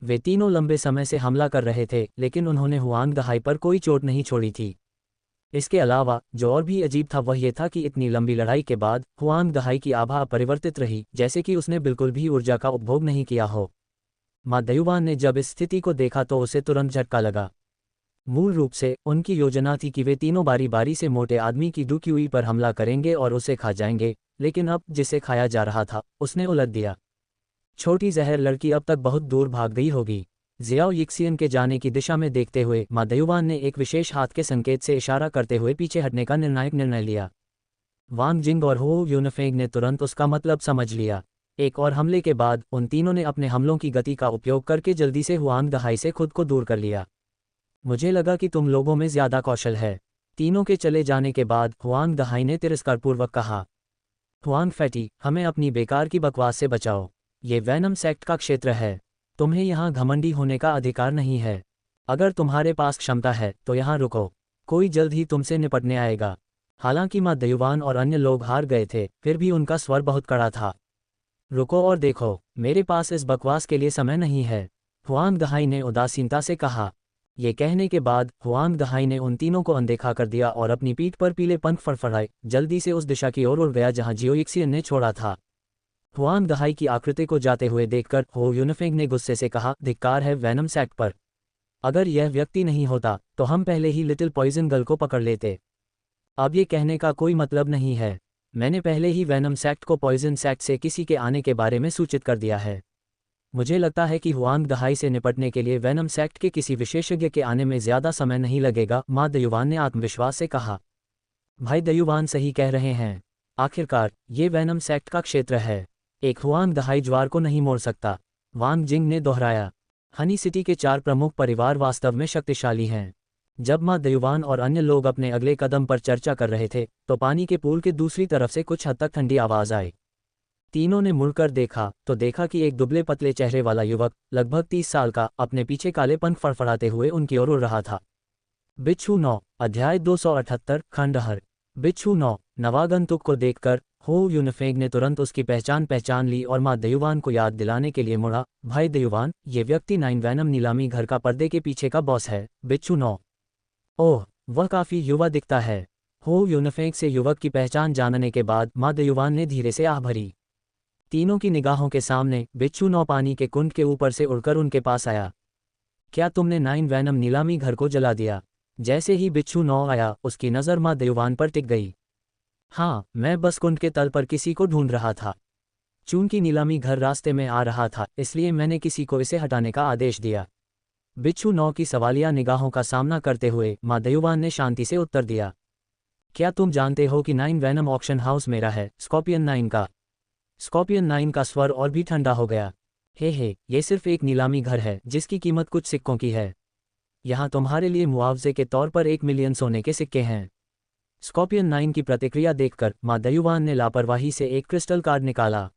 वे तीनों लंबे समय से हमला कर रहे थे, लेकिन उन्होंने हुआंग दहाई पर कोई चोट नहीं छोड़ी थी। इसके अलावा जो और भी अजीब था वह यह था कि इतनी लंबी लड़ाई के बाद हुआंग दहाई की आभा अपरिवर्तित रही, जैसे कि उसने बिल्कुल भी ऊर्जा का उपभोग नहीं किया हो। माँ दयुवान ने जब इस स्थिति को देखा तो उसे तुरंत झटका लगा। मूल रूप से उनकी योजना थी कि वे तीनों बारी बारी से मोटे आदमी की डुक्यूई पर हमला करेंगे और उसे खा जाएंगे, लेकिन अब जिसे खाया जा रहा था उसने उलट दिया। छोटी जहर लड़की अब तक बहुत दूर भाग गई होगी। जियाओ यिक्सियन के जाने की दिशा में देखते हुए माँ दयुवान ने एक विशेष हाथ के संकेत से इशारा करते हुए पीछे हटने का निर्णायक निर्णय लिया। वांग जिंग और हो यूनफेंग ने तुरंत उसका मतलब समझ लिया। एक और हमले के बाद उन तीनों ने अपने हमलों की गति का उपयोग करके जल्दी से हुआंग दहाई से खुद को दूर कर लिया। मुझे लगा कि तुम लोगों में ज्यादा कौशल है। तीनों के चले जाने के बाद हुआंग दहाई ने तिरस्कारपूर्वक कहा। हुआंग फैटी, हमें अपनी बेकार की बकवास से बचाओ। ये वैनम सेक्ट का क्षेत्र है। तुम्हें यहाँ घमंडी होने का अधिकार नहीं है। अगर तुम्हारे पास क्षमता है तो यहाँ रुको, कोई जल्द ही तुमसे निपटने आएगा। हालांकि माँ दयुवान और अन्य लोग हार गए थे, फिर भी उनका स्वर बहुत कड़ा था। रुको और देखो, मेरे पास इस बकवास के लिए समय नहीं है, हुआंग दहाई ने उदासीनता से कहा। ये कहने के बाद हुआंग दहाई ने उन तीनों को अनदेखा कर दिया और अपनी पीठ पर पीले पंख फड़फड़ाए जल्दी से उस दिशा की ओर उड़ गया जहां जियाओ यिक्सियन ने छोड़ा था। हुआंग दहाई की आकृति को जाते हुए देखकर हो यूनफेंग ने गुस्से से कहा, धिक्कार है वैनम सेक्ट पर। अगर यह व्यक्ति नहीं होता तो हम पहले ही लिटिल पॉइजन गर्ल को पकड़ लेते। अब ये कहने का कोई मतलब नहीं है। मैंने पहले ही वैनम सेक्ट को पॉइजन सेक्ट से किसी के आने के बारे में सूचित कर दिया है। मुझे लगता है कि हुआंग दहाई से निपटने के लिए वैनम सेक्ट के किसी विशेषज्ञ के आने में ज़्यादा समय नहीं लगेगा, माँ दयुवान ने आत्मविश्वास से कहा। भाई दयुवान सही कह रहे हैं। आखिरकार ये वैनम सेक्ट का क्षेत्र है। एक हुआंग दहाई ज्वार को नहीं मोड़ सकता, वांग जिंग ने दोहराया। हनी सिटी के 4 प्रमुख परिवार वास्तव में शक्तिशाली हैं। जब माँ दयुवान और अन्य लोग अपने अगले कदम पर चर्चा कर रहे थे तो पानी के पूल के दूसरी तरफ से कुछ हद तक ठंडी आवाज़ आई। तीनों ने मुड़कर देखा तो देखा कि एक दुबले पतले चेहरे वाला युवक लगभग 30 साल का अपने पीछे काले पंख फड़फड़ाते हुए उनकी ओर उड़ रहा था। बिच्छू 9 अध्याय 278 खंडहर। बिच्छू 9 नवागंतुक को देखकर हो यूनफेंग ने तुरंत उसकी पहचान ली और माँ दयुवान को याद दिलाने के लिए मुड़ा। भाई दयुवान, ये व्यक्ति 9 वैनम नीलामी घर का पर्दे के पीछे का बॉस है। बिच्छू 9 ओह, वह काफी युवा दिखता है। हो यूनफेंग से युवक की पहचान जानने के बाद माँ दयुवान ने धीरे से आह भरी। तीनों की निगाहों के सामने बिच्छू 9 पानी के कुंड के ऊपर से उड़कर उनके पास आया। क्या तुमने 9 वैनम नीलामी घर को जला दिया? जैसे ही बिच्छू 9 आया उसकी नज़र माँ दयुवान पर टिक गई। हाँ, मैं बस कुंड के तल पर किसी को ढूंढ रहा था। चूंकि नीलामी घर रास्ते में आ रहा था इसलिए मैंने किसी को इसे हटाने का आदेश दिया। बिच्छू 9 की सवालिया निगाहों का सामना करते हुए माँ दयुवान ने शांति से उत्तर दिया। क्या तुम जानते हो कि 9 वैनम ऑक्शन हाउस मेरा है? स्कॉर्पियन 9 का। स्कॉर्पियन 9 का स्वर और भी ठंडा हो गया। हे, ये सिर्फ एक नीलामी घर है जिसकी कीमत कुछ सिक्कों की है। यहाँ तुम्हारे लिए मुआवजे के तौर पर 1 मिलियन सोने के सिक्के हैं। स्कॉर्पियन 9 की प्रतिक्रिया देखकर माँ दयुवान ने लापरवाही से एक क्रिस्टल कार्ड निकाला।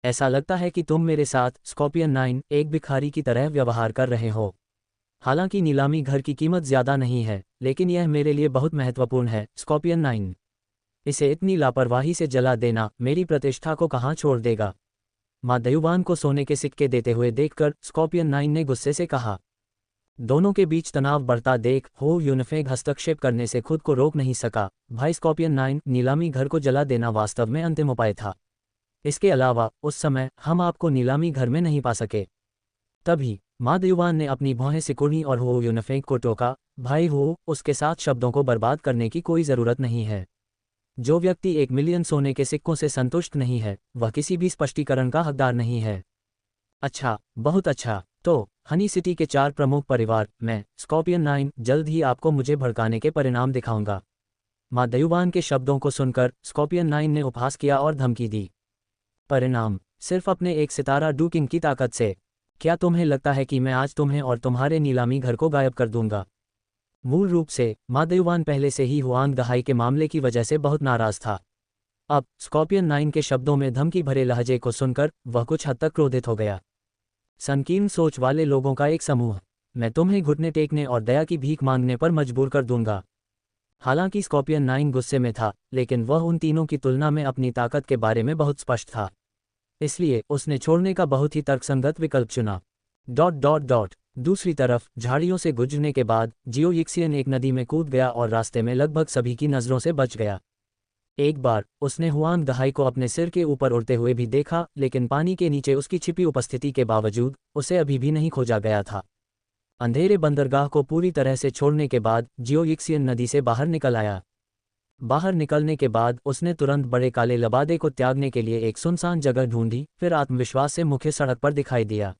ऐसा लगता है कि तुम मेरे साथ, स्कॉर्पियन 9, एक भिखारी की तरह व्यवहार कर रहे हो। हालांकि नीलामी घर की कीमत ज्यादा नहीं है, लेकिन यह मेरे लिए बहुत महत्वपूर्ण है। स्कॉर्पियन 9, इसे इतनी लापरवाही से जला देना मेरी प्रतिष्ठा को कहाँ छोड़ देगा? माँ दयुवान को सोने के सिक्के देते हुए देखकर स्कॉर्पियन 9 ने गुस्से से कहा। दोनों के बीच तनाव बढ़ता देख हो यूनफेंग हस्तक्षेप करने से खुद को रोक नहीं सका। भाई स्कॉर्पियन 9, नीलामी घर को जला देना वास्तव में अंतिम उपाय था। इसके अलावा उस समय हम आपको नीलामी घर में नहीं पा सके। तभी माँ दयुवान ने अपनी भौहें सिकुड़ी और हो यूनफेंग को टोका। भाई हो, उसके साथ शब्दों को बर्बाद करने की कोई ज़रूरत नहीं है। जो व्यक्ति 1 मिलियन सोने के सिक्कों से संतुष्ट नहीं है वह किसी भी स्पष्टीकरण का हकदार नहीं है। अच्छा, बहुत अच्छा। तो हनी सिटी के 4 प्रमुख परिवार, मैं स्कॉर्पियन 9 जल्द ही आपको मुझे भड़काने के परिणाम दिखाऊंगा। माँ दयुवान के शब्दों को सुनकर स्कॉर्पियन 9 ने उपहास किया और धमकी दी। परिणाम? सिर्फ अपने एक सितारा डूकिंग की ताकत से? क्या तुम्हें लगता है कि मैं आज तुम्हें और तुम्हारे नीलामी घर को गायब कर दूंगा? मूल रूप से माँ दयुवान पहले से ही हुआंग दहाई के मामले की वजह से बहुत नाराज था। अब स्कॉर्पियन 9 के शब्दों में धमकी भरे लहजे को सुनकर वह कुछ हद तक क्रोधित हो गया। संकीर्ण सोच वाले लोगों का एक समूह, मैं तुम्हें घुटने टेकने और दया की भीख मांगने पर मजबूर कर दूंगा। हालांकि स्कॉर्पियन 9 गुस्से में था, लेकिन वह उन तीनों की तुलना में अपनी ताकत के बारे में बहुत स्पष्ट था। इसलिए उसने छोड़ने का बहुत ही तर्कसंगत विकल्प चुना। दूसरी तरफ झाड़ियों से गुजरने के बाद जियो यिक्सियन एक नदी में कूद गया और रास्ते में लगभग सभी की नज़रों से बच गया। एक बार उसने हुआंग दहाई को अपने सिर के ऊपर उड़ते हुए भी देखा, लेकिन पानी के नीचे उसकी छिपी उपस्थिति के बावजूद उसे अभी भी नहीं खोजा गया था। अंधेरे बंदरगाह को पूरी तरह से छोड़ने के बाद जियो यिक्सियन नदी से बाहर निकल आया। बाहर निकलने के बाद उसने तुरंत बड़े काले लबादे को त्यागने के लिए एक सुनसान जगह ढूंढी, फिर आत्मविश्वास से मुख्य सड़क पर दिखाई दिया।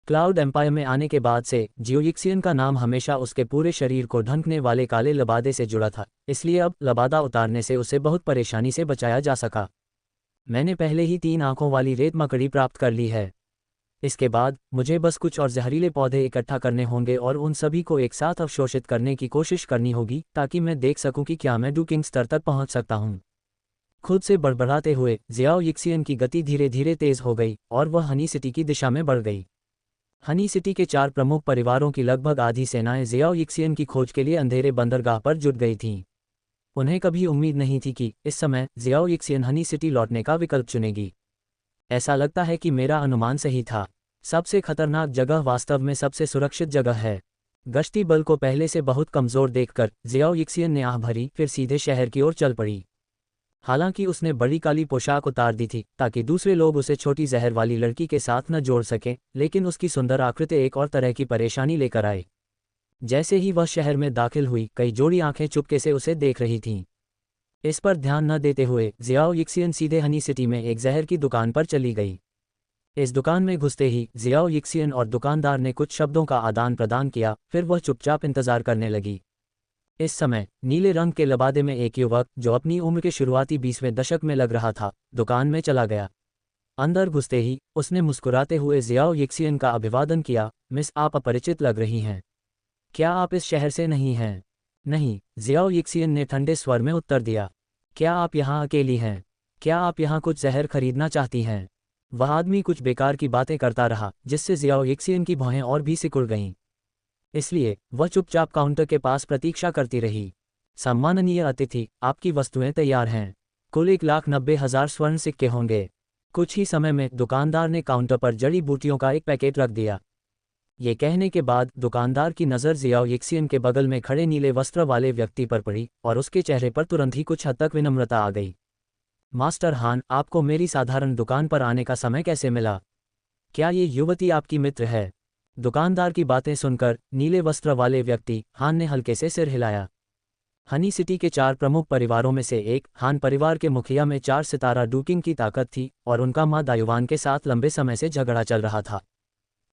क्लाउड एम्पायर में आने के बाद से जियो यिक्सियन का नाम हमेशा उसके पूरे शरीर को ढंकने वाले काले लबादे से जुड़ा था, इसलिए अब लबादा उतारने से उसे बहुत परेशानी से बचाया जा सका। मैंने पहले ही 3 आंखों वाली रेत मकड़ी प्राप्त कर ली है। इसके बाद मुझे बस कुछ और जहरीले पौधे इकट्ठा करने होंगे और उन सभी को एक साथ अवशोषित करने की कोशिश करनी होगी ताकि मैं देख सकूं कि क्या मैं डुकिंग स्तर तक पहुंच सकता हूं। खुद से बड़बड़ाते हुए जियाओ यिक्सियन की गति धीरे धीरे तेज हो गई और वह हनी सिटी की दिशा में बढ़ गई। हनी सिटी के 4 प्रमुख परिवारों की लगभग आधी सेनाएं जियाओ यिक्सियन की खोज के लिए अंधेरे बंदरगाह पर जुट गई थीं। उन्हें कभी उम्मीद नहीं थी कि इस समय जियाओ यिक्सियन हनी सिटी लौटने का विकल्प चुनेगी। ऐसा लगता है कि मेरा अनुमान सही था। सबसे खतरनाक जगह वास्तव में सबसे सुरक्षित जगह है। गश्ती बल को पहले से बहुत कमज़ोर देखकर जियाओ यिक्सियन ने आह भरी, फिर सीधे शहर की ओर चल पड़ी। हालांकि उसने बड़ी काली पोशाक उतार दी थी ताकि दूसरे लोग उसे छोटी जहर वाली लड़की के साथ न जोड़ सकें, लेकिन उसकी सुंदर आकृति एक और तरह की परेशानी लेकर आए। जैसे ही वह शहर में दाखिल हुई, कई जोड़ी आंखें चुपके से उसे देख रही थीं। इस पर ध्यान न देते हुए जियाओ यिक्सियन सीधे हनी सिटी में एक जहर की दुकान पर चली गई। इस दुकान में घुसते ही जियाओ यिक्सियन और दुकानदार ने कुछ शब्दों का आदान प्रदान किया, फिर वह चुपचाप इंतजार करने लगी। इस समय नीले रंग के लबादे में एक युवक जो अपनी उम्र के शुरुआती 20वें दशक में लग रहा था, दुकान में चला गया। अंदर घुसते ही उसने मुस्कुराते हुए जियाओ यिक्सियन का अभिवादन किया। मिस, आप अपरिचित लग रही हैं। क्या आप इस शहर से नहीं हैं? नहीं, जियाओ यिक्सियन ने ठंडे स्वर में उत्तर दिया। क्या आप यहाँ अकेली हैं? क्या आप यहाँ कुछ जहर खरीदना चाहती हैं? वह आदमी कुछ बेकार की बातें करता रहा, जिससे जियाओ यिक्सियन की भौहें और भी सिकुड़ गईं। इसलिए वह चुपचाप काउंटर के पास प्रतीक्षा करती रही। सम्माननीय अतिथि, आपकी वस्तुएं तैयार हैं। कुल 1,90,000 स्वर्ण सिक्के होंगे। कुछ ही समय में दुकानदार ने काउंटर पर जड़ी बूटियों का एक पैकेट रख दिया। ये कहने के बाद दुकानदार की नज़र जियाओ यिक्सियन के बगल में खड़े नीले वस्त्र वाले व्यक्ति पर पड़ी और उसके चेहरे पर तुरंत ही कुछ हद तक विनम्रता आ गई। मास्टर हान, आपको मेरी साधारण दुकान पर आने का समय कैसे मिला? क्या ये युवती आपकी मित्र है? दुकानदार की बातें सुनकर नीले वस्त्र वाले व्यक्ति हान ने हल्के से सिर हिलाया। हनी सिटी के 4 प्रमुख परिवारों में से एक हान परिवार के मुखिया में 4 सितारा डुकिंग की ताकत थी और उनका मां दायुवान के साथ लंबे समय से झगड़ा चल रहा था।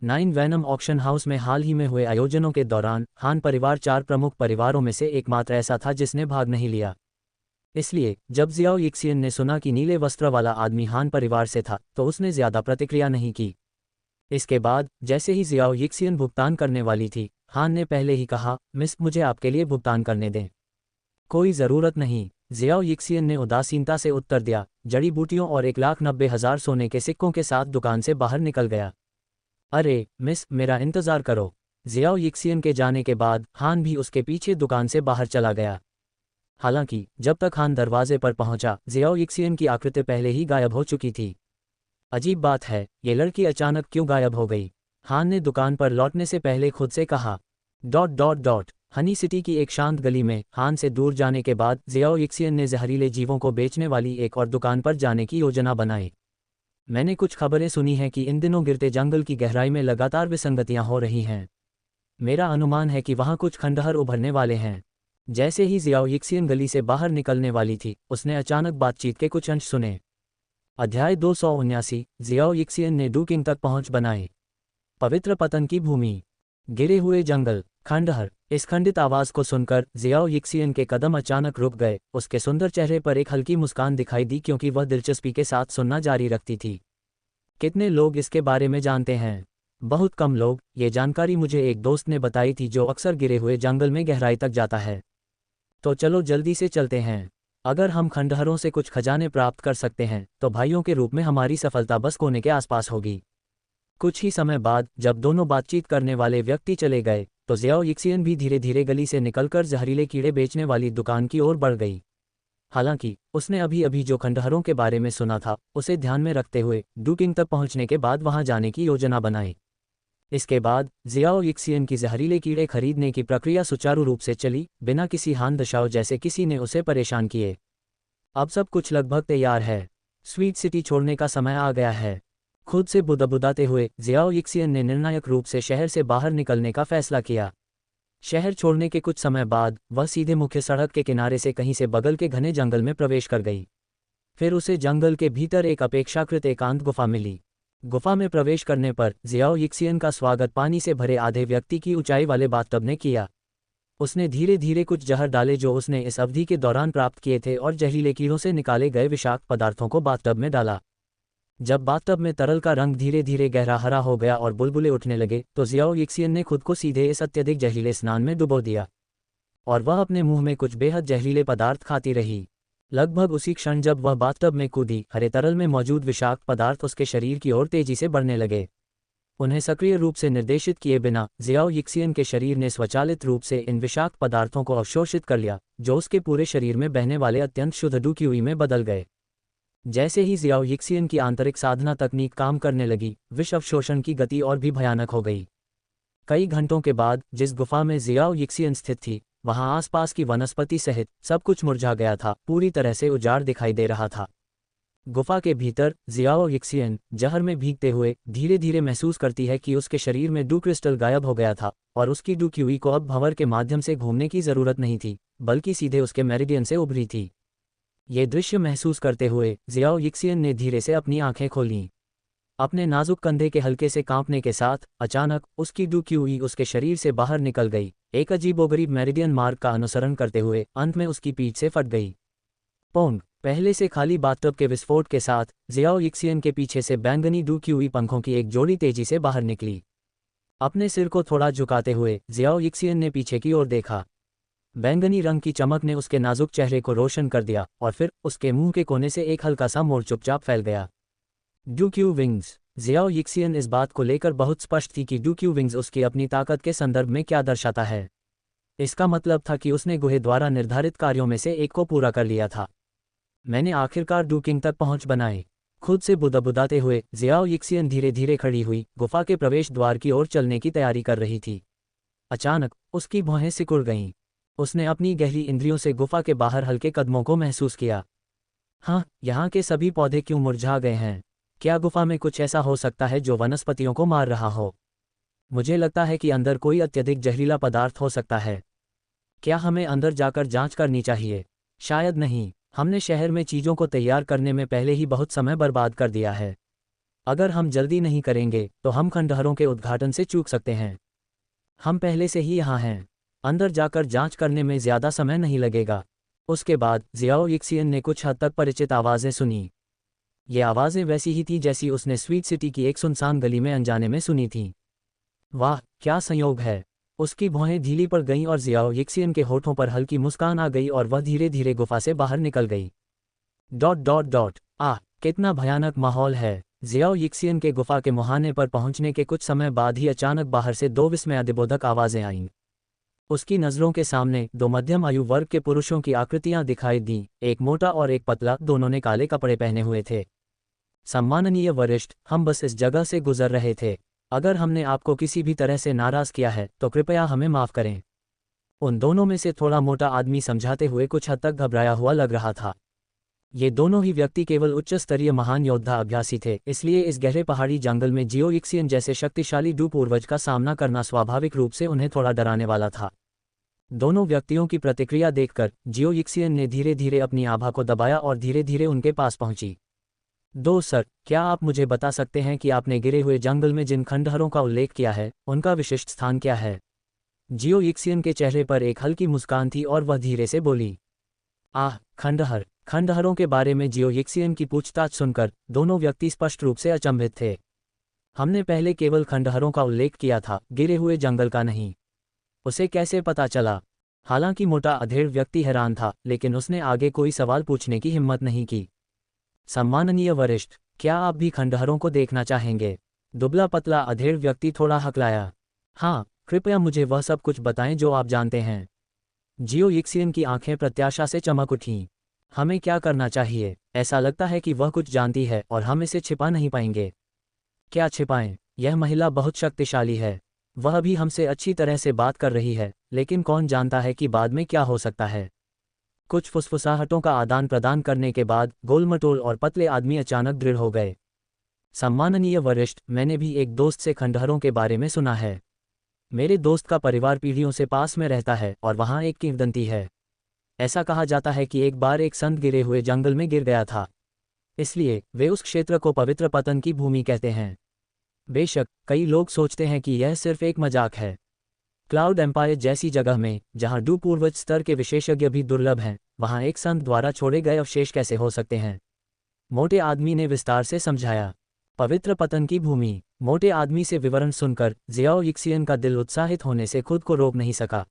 9 वैनम ऑक्शन हाउस में हाल ही में हुए आयोजनों के दौरान हान परिवार 4 प्रमुख परिवारों में से एकमात्र ऐसा था जिसने भाग नहीं लिया। इसलिए जब जियाओ यिक्सियन ने सुना कि नीले वस्त्र वाला आदमी हान परिवार से था तो उसने ज्यादा प्रतिक्रिया नहीं की। इसके बाद जैसे ही जियाओ यिक्सियन भुगतान करने वाली थी, हान ने पहले ही कहा, मिस, मुझे आपके लिए भुगतान करने दें। कोई ज़रूरत नहीं, जियाओ यिक्सियन ने उदासीनता से उत्तर दिया, जड़ी बूटियों और 1,90,000 सोने के सिक्कों के साथ दुकान से बाहर निकल गया। अरे मिस, मेरा इंतज़ार करो। जियाओ यिक्सियन के जाने के बाद हान भी उसके पीछे दुकान से बाहर चला गया। हालांकि जब तक हान दरवाजे पर पहुंचा, जियाओ यिक्सियन की आकृति पहले ही गायब हो चुकी थी। अजीब बात है, ये लड़की अचानक क्यों गायब हो गई? हान ने दुकान पर लौटने से पहले खुद से कहा। हनी सिटी की एक शांत गली में हान से दूर जाने के बाद जियाओ यिक्सियन ने जहरीले जीवों को बेचने वाली एक और दुकान पर जाने की योजना बनाई। मैंने कुछ खबरें सुनी हैं कि इन दिनों गिरते जंगल की गहराई में लगातार विसंगतियां हो रही हैं। मेरा अनुमान है कि वहां कुछ खंडहर उभरने वाले हैं। जैसे ही जियाओ यिक्सियन गली से बाहर निकलने वाली थी, उसने अचानक बातचीत के कुछ अंश सुने। अध्याय 279, जियाओ यिक्सियन ने डुकिंग तक पहुंच बनाई। पवित्र पतन की भूमि, गिरे हुए जंगल, खंडहर। इस खंडित आवाज को सुनकर जियाओ यिक्सियन के कदम अचानक रुक गए। उसके सुंदर चेहरे पर एक हल्की मुस्कान दिखाई दी क्योंकि वह दिलचस्पी के साथ सुनना जारी रखती थी। कितने लोग इसके बारे में जानते हैं? बहुत कम लोग। ये जानकारी मुझे एक दोस्त ने बताई थी जो अक्सर गिरे हुए जंगल में गहराई तक जाता है। तो चलो जल्दी से चलते हैं। अगर हम खंडहरों से कुछ खजाने प्राप्त कर सकते हैं तो भाइयों के रूप में हमारी सफलता बस कोने के आसपास होगी। कुछ ही समय बाद जब दोनों बातचीत करने वाले व्यक्ति चले गए तो जियाओ यिक्सियन भी धीरे धीरे गली से निकलकर जहरीले कीड़े बेचने वाली दुकान की ओर बढ़ गई। हालांकि उसने अभी अभी जो खंडहरों के बारे में सुना था उसे ध्यान में रखते हुए डुकिंग तक पहुंचने के बाद वहां जाने की योजना बनाई। इसके बाद जियाओ यिक्सियन की जहरीले कीड़े खरीदने की प्रक्रिया सुचारू रूप से चली, बिना किसी हान दशाओं जैसे किसी ने उसे परेशान किए। अब सब कुछ लगभग तैयार है। स्वीट सिटी छोड़ने का समय आ गया है। खुद से बुदबुदाते हुए जियाओ यिक्सियन ने निर्णायक रूप से शहर से बाहर निकलने का फैसला किया। शहर छोड़ने के कुछ समय बाद वह सीधे मुख्य सड़क के किनारे से कहीं से बगल के घने जंगल में प्रवेश कर गई। फिर उसे जंगल के भीतर एक अपेक्षाकृत एकांत गुफा मिली। गुफा में प्रवेश करने पर जियाओ यिक्सियन का स्वागत पानी से भरे आधे व्यक्ति की ऊंचाई वाले बाथटब ने किया। उसने धीरे धीरे कुछ जहर डाले जो उसने इस अवधि के दौरान प्राप्त किए थे और जहरीले कीड़ों से निकाले गए विषाक्त पदार्थों को बाथटब में डाला। जब बाथटब में तरल का रंग धीरे धीरे गहरा हरा हो गया और बुलबुले उठने लगे तो जियाओ यिक्सियन ने खुद को सीधे इस अत्यधिक जहरीले स्नान में डुबो दिया और वह अपने मुंह में कुछ बेहद जहरीले पदार्थ खाती रही। लगभग उसी क्षण जब वह बाथटब में कूदी, हरे तरल में मौजूद विषाक्त पदार्थ उसके शरीर की ओर तेजी से बढ़ने लगे। उन्हें सक्रिय रूप से निर्देशित किए बिना जियाओ यिक्सियन के शरीर ने स्वचालित रूप से इन विषाक्त पदार्थों को अवशोषित कर लिया, जो उसके पूरे शरीर में बहने वाले अत्यंत शुद्ध डुक्यूई में बदल गए। जैसे ही जियाओ यिक्सियन की आंतरिक साधना तकनीक काम करने लगी, विष अवशोषण की गति और भी भयानक हो गई। कई घंटों के बाद जिस गुफा में जियाओ यिक्सियन स्थित थी, वहां आसपास की वनस्पति सहित सब कुछ मुरझा गया था, पूरी तरह से उजाड़ दिखाई दे रहा था। गुफा के भीतर जियाओ यिक्सियन जहर में भीगते हुए धीरे धीरे महसूस करती है कि उसके शरीर में डू क्रिस्टल गायब हो गया था और उसकी डू क्यूई को अब भंवर के माध्यम से घूमने की जरूरत नहीं थी, बल्कि सीधे उसके मेरिडियन से उभरी थी। ये दृश्य महसूस करते हुए जियाओ यिक्सियन ने धीरे से अपनी आंखें खोलीं। अपने नाजुक कंधे के हल्के से कांपने के साथ अचानक उसकी डू क्यूई उसके शरीर से बाहर निकल गई, एक अजीबोगरीब मेरिडियन मार्ग का अनुसरण करते हुए अंत में उसकी पीठ से फट गई। पोंग! पहले से खाली बाथटब के विस्फोट के साथ जियाओ यिक्सियन के पीछे से बैंगनी डू क्यूई पंखों की एक जोड़ी तेजी से बाहर निकली। अपने सिर को थोड़ा झुकाते हुए जियाओ यिक्सियन ने पीछे की ओर देखा। बैंगनी रंग की चमक ने उसके नाजुक चेहरे को रोशन कर दिया और फिर उसके मुंह के कोने से एक हल्का सा मोड़ चुपचाप फैल गया। डूक्यू विंग्स। जियाओ यिक्सियन इस बात को लेकर बहुत स्पष्ट थी कि डूक्यू विंग्स उसकी अपनी ताकत के संदर्भ में क्या दर्शाता है। इसका मतलब था कि उसने गुहे द्वारा निर्धारित कार्यों में से एक को पूरा कर लिया था। मैंने आखिरकार डूकिंग तक पहुंच बनाई। खुद से बुदबुदाते हुए जियाओ यिक्सियन धीरे धीरे खड़ी हुई गुफा के प्रवेश द्वार की ओर चलने की तैयारी कर रही थी। अचानक उसकी भौहें सिकुड़ गईं। उसने अपनी गहरी इंद्रियों से गुफा के बाहर हल्के कदमों को महसूस किया। हाँ, यहाँ के सभी पौधे क्यों मुरझा गए हैं? क्या गुफा में कुछ ऐसा हो सकता है जो वनस्पतियों को मार रहा हो? मुझे लगता है कि अंदर कोई अत्यधिक जहरीला पदार्थ हो सकता है। क्या हमें अंदर जाकर जांच करनी चाहिए? शायद नहीं। हमने शहर में चीज़ों को तैयार करने में पहले ही बहुत समय बर्बाद कर दिया है। अगर हम जल्दी नहीं करेंगे तो हम खंडहरों के उद्घाटन से चूक सकते हैं। हम पहले से ही यहाँ हैं। अंदर जाकर जांच करने में ज़्यादा समय नहीं लगेगा। उसके बाद जियाओ यिक्सियन ने कुछ हद तक परिचित आवाज़ें सुनी। ये आवाज़ें वैसी ही थीं जैसी उसने स्वीट सिटी की एक सुनसान गली में अनजाने में सुनी थीं। वाह, क्या संयोग है! उसकी भौहें ढीली पड़ गईं और जियाओ यिक्सियन के होठों पर हल्की मुस्कान आ गई और वह धीरे धीरे गुफा से बाहर निकल गई। कितना भयानक माहौल है! जियाओ यिक्सियन के गुफा के मुहाने पर पहुंचने के कुछ समय बाद ही अचानक बाहर से दो विस्मयादिबोधक आवाज़ें आईं। उसकी नज़रों के सामने दो मध्यम आयु वर्ग के पुरुषों की आकृतियां दिखाई दीं, एक मोटा और एक पतला। दोनों ने काले कपड़े पहने हुए थे। सम्माननीय वरिष्ठ, हम बस इस जगह से गुजर रहे थे। अगर हमने आपको किसी भी तरह से नाराज़ किया है तो कृपया हमें माफ़ करें। उन दोनों में से थोड़ा मोटा आदमी समझाते हुए कुछ हद तक घबराया हुआ लग रहा था। ये दोनों ही व्यक्ति केवल उच्च स्तरीय महान योद्धा अभ्यासी थे, इसलिए इस गहरे पहाड़ी जंगल में जियो यिक्सियन जैसे शक्तिशाली डू पूर्वज का सामना करना स्वाभाविक रूप से उन्हें थोड़ा डराने वाला था। दोनों व्यक्तियों की प्रतिक्रिया देखकर जियो यिक्सियन ने धीरे धीरे अपनी आभा को दबाया और धीरे धीरे उनके पास पहुंची। सर, क्या आप मुझे बता सकते हैं कि आपने गिरे हुए जंगल में जिन खंडहरों का उल्लेख किया है उनका विशिष्ट स्थान क्या है? जियो यिक्सियन के चेहरे पर एक हल्की मुस्कान थी और वह धीरे से बोली। खंडहरों के बारे में जियो यिक्सियन की पूछताछ सुनकर दोनों व्यक्ति स्पष्ट रूप से अचंभित थे। हमने पहले केवल खंडहरों का उल्लेख किया था, गिरे हुए जंगल का नहीं। उसे कैसे पता चला? हालांकि मोटा अधेड़ व्यक्ति हैरान था, लेकिन उसने आगे कोई सवाल पूछने की हिम्मत नहीं की। सम्माननीय वरिष्ठ, क्या आप भी खंडहरों को देखना चाहेंगे? दुबला पतला अधेड़ व्यक्ति थोड़ा हकलाया। हाँ, कृपया मुझे वह सब कुछ बताएं जो आप जानते हैं। जियो यिक्सियन की आंखें प्रत्याशा से चमक उठीं। हमें क्या करना चाहिए? ऐसा लगता है कि वह कुछ जानती है और हम इसे छिपा नहीं पाएंगे। क्या छिपाएं? यह महिला बहुत शक्तिशाली है। वह भी हमसे अच्छी तरह से बात कर रही है, लेकिन कौन जानता है कि बाद में क्या हो सकता है। कुछ फुसफुसाहटों का आदान प्रदान करने के बाद गोलमटोल और पतले आदमी अचानक दृढ़ हो गए। सम्माननीय वरिष्ठ, मैंने भी एक दोस्त से खंडहरों के बारे में सुना है। मेरे दोस्त का परिवार पीढ़ियों से पास में रहता है और वहाँ एक किंवदंती है। ऐसा कहा जाता है कि एक बार एक संत गिरे हुए जंगल में गिर गया था, इसलिए वे उस क्षेत्र को पवित्र पतन की भूमि कहते हैं। बेशक कई लोग सोचते हैं कि यह सिर्फ एक मजाक है। क्लाउड एम्पायर जैसी जगह में जहां डू पूर्वज स्तर के विशेषज्ञ भी दुर्लभ हैं, वहां एक संत द्वारा छोड़े गए अवशेष कैसे हो सकते हैं? मोटे आदमी ने विस्तार से समझाया। पवित्र पतन की भूमि। मोटे आदमी से विवरण सुनकर जियाओ यिक्सियन का दिल उत्साहित होने से खुद को रोक नहीं सका।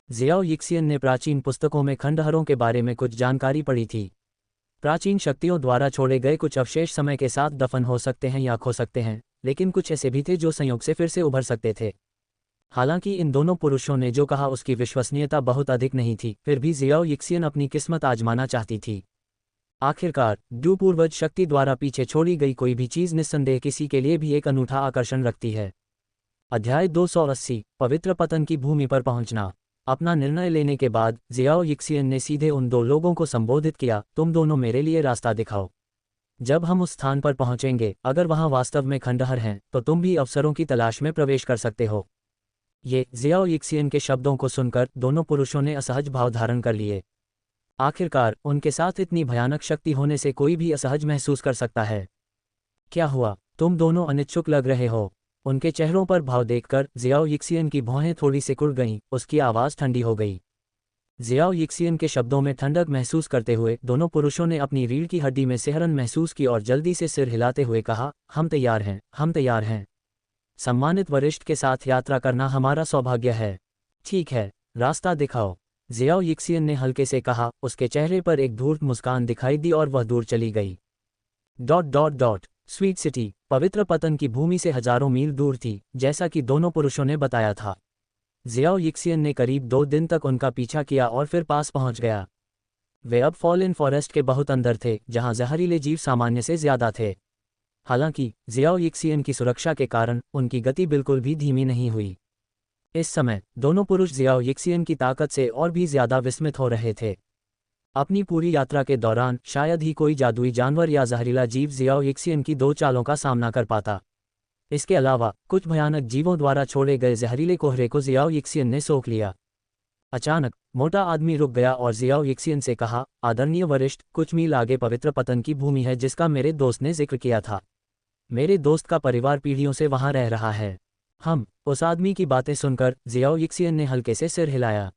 जियाओ यिक्सियन ने प्राचीन पुस्तकों में खंडहरों के बारे में कुछ जानकारी पढ़ी थी। प्राचीन शक्तियों द्वारा छोड़े गए कुछ अवशेष समय के साथ दफन हो सकते हैं या खो सकते हैं, लेकिन कुछ ऐसे भी थे जो संयोग से फिर से उभर सकते थे। हालांकि इन दोनों पुरुषों ने जो कहा उसकी विश्वसनीयता बहुत अधिक नहीं थी, फिर भी जियाओ यिक्सियन अपनी किस्मत आजमाना चाहती थी। आखिरकार डू पूर्वज शक्ति द्वारा पीछे छोड़ी गई कोई भी चीज़ निस्संदेह किसी के लिए भी एक अनूठा आकर्षण रखती है। अध्याय 280, पवित्र पतन की भूमि पर पहुंचना। अपना निर्णय लेने के बाद जियाओ यिक्सियन ने सीधे उन दो लोगों को संबोधित किया, तुम दोनों मेरे लिए रास्ता दिखाओ। जब हम उस स्थान पर पहुंचेंगे, अगर वहां वास्तव में खंडहर हैं तो तुम भी अवसरों की तलाश में प्रवेश कर सकते हो। ये जियाओ यिक्सियन के शब्दों को सुनकर दोनों पुरुषों ने असहज भाव धारण कर लिए। आखिरकार उनके साथ इतनी भयानक शक्ति होने से कोई भी असहज महसूस कर सकता है। क्या हुआ? तुम दोनों अनिच्छुक लग रहे हो। उनके चेहरों पर भाव देखकर जियाओ यिक्सियन की भौहें थोड़ी सिकुड़ गईं, उसकी आवाज़ ठंडी हो गई। जियाओ यिक्सियन के शब्दों में ठंडक महसूस करते हुए दोनों पुरुषों ने अपनी रीढ़ की हड्डी में सिहरन महसूस की और जल्दी से सिर हिलाते हुए कहा, हम तैयार हैं, हम तैयार हैं। सम्मानित वरिष्ठ के साथ यात्रा करना हमारा सौभाग्य है। ठीक है, रास्ता दिखाओ। जियाओ यिक्सियन ने हल्के से कहा। उसके चेहरे पर एक धूर्त मुस्कान दिखाई दी और वह दूर चली गई। स्वीट सिटी पवित्र पतन की भूमि से हजारों मील दूर थी, जैसा कि दोनों पुरुषों ने बताया था। जियाओ यिक्सियन ने करीब 2 दिन तक उनका पीछा किया और फिर पास पहुंच गया। वे अब फॉलन फॉरेस्ट के बहुत अंदर थे, जहां जहरीले जीव सामान्य से ज्यादा थे। हालांकि जियाओ यिक्सियन की सुरक्षा के कारण उनकी गति बिल्कुल भी धीमी नहीं हुई। इस समय दोनों पुरुष जियाओ यिक्सियन की ताकत से और भी ज्यादा विस्मित हो रहे थे। अपनी पूरी यात्रा के दौरान शायद ही कोई जादुई जानवर या जहरीला जीव जियाओ यिक्सियन की 2 चालों का सामना कर पाता। इसके अलावा कुछ भयानक जीवों द्वारा छोड़े गए जहरीले कोहरे को जियाओ यिक्सियन ने सोख लिया। अचानक मोटा आदमी रुक गया और जियाओ यिक्सियन से कहा, आदरणीय वरिष्ठ, कुछ मील आगे पवित्र पतन की भूमि है जिसका मेरे दोस्त ने जिक्र किया था। मेरे दोस्त का परिवार पीढ़ियों से वहां रह रहा है। उस आदमी की बातें सुनकर जियाओ यिक्सियन ने हल्के से सिर हिलाया।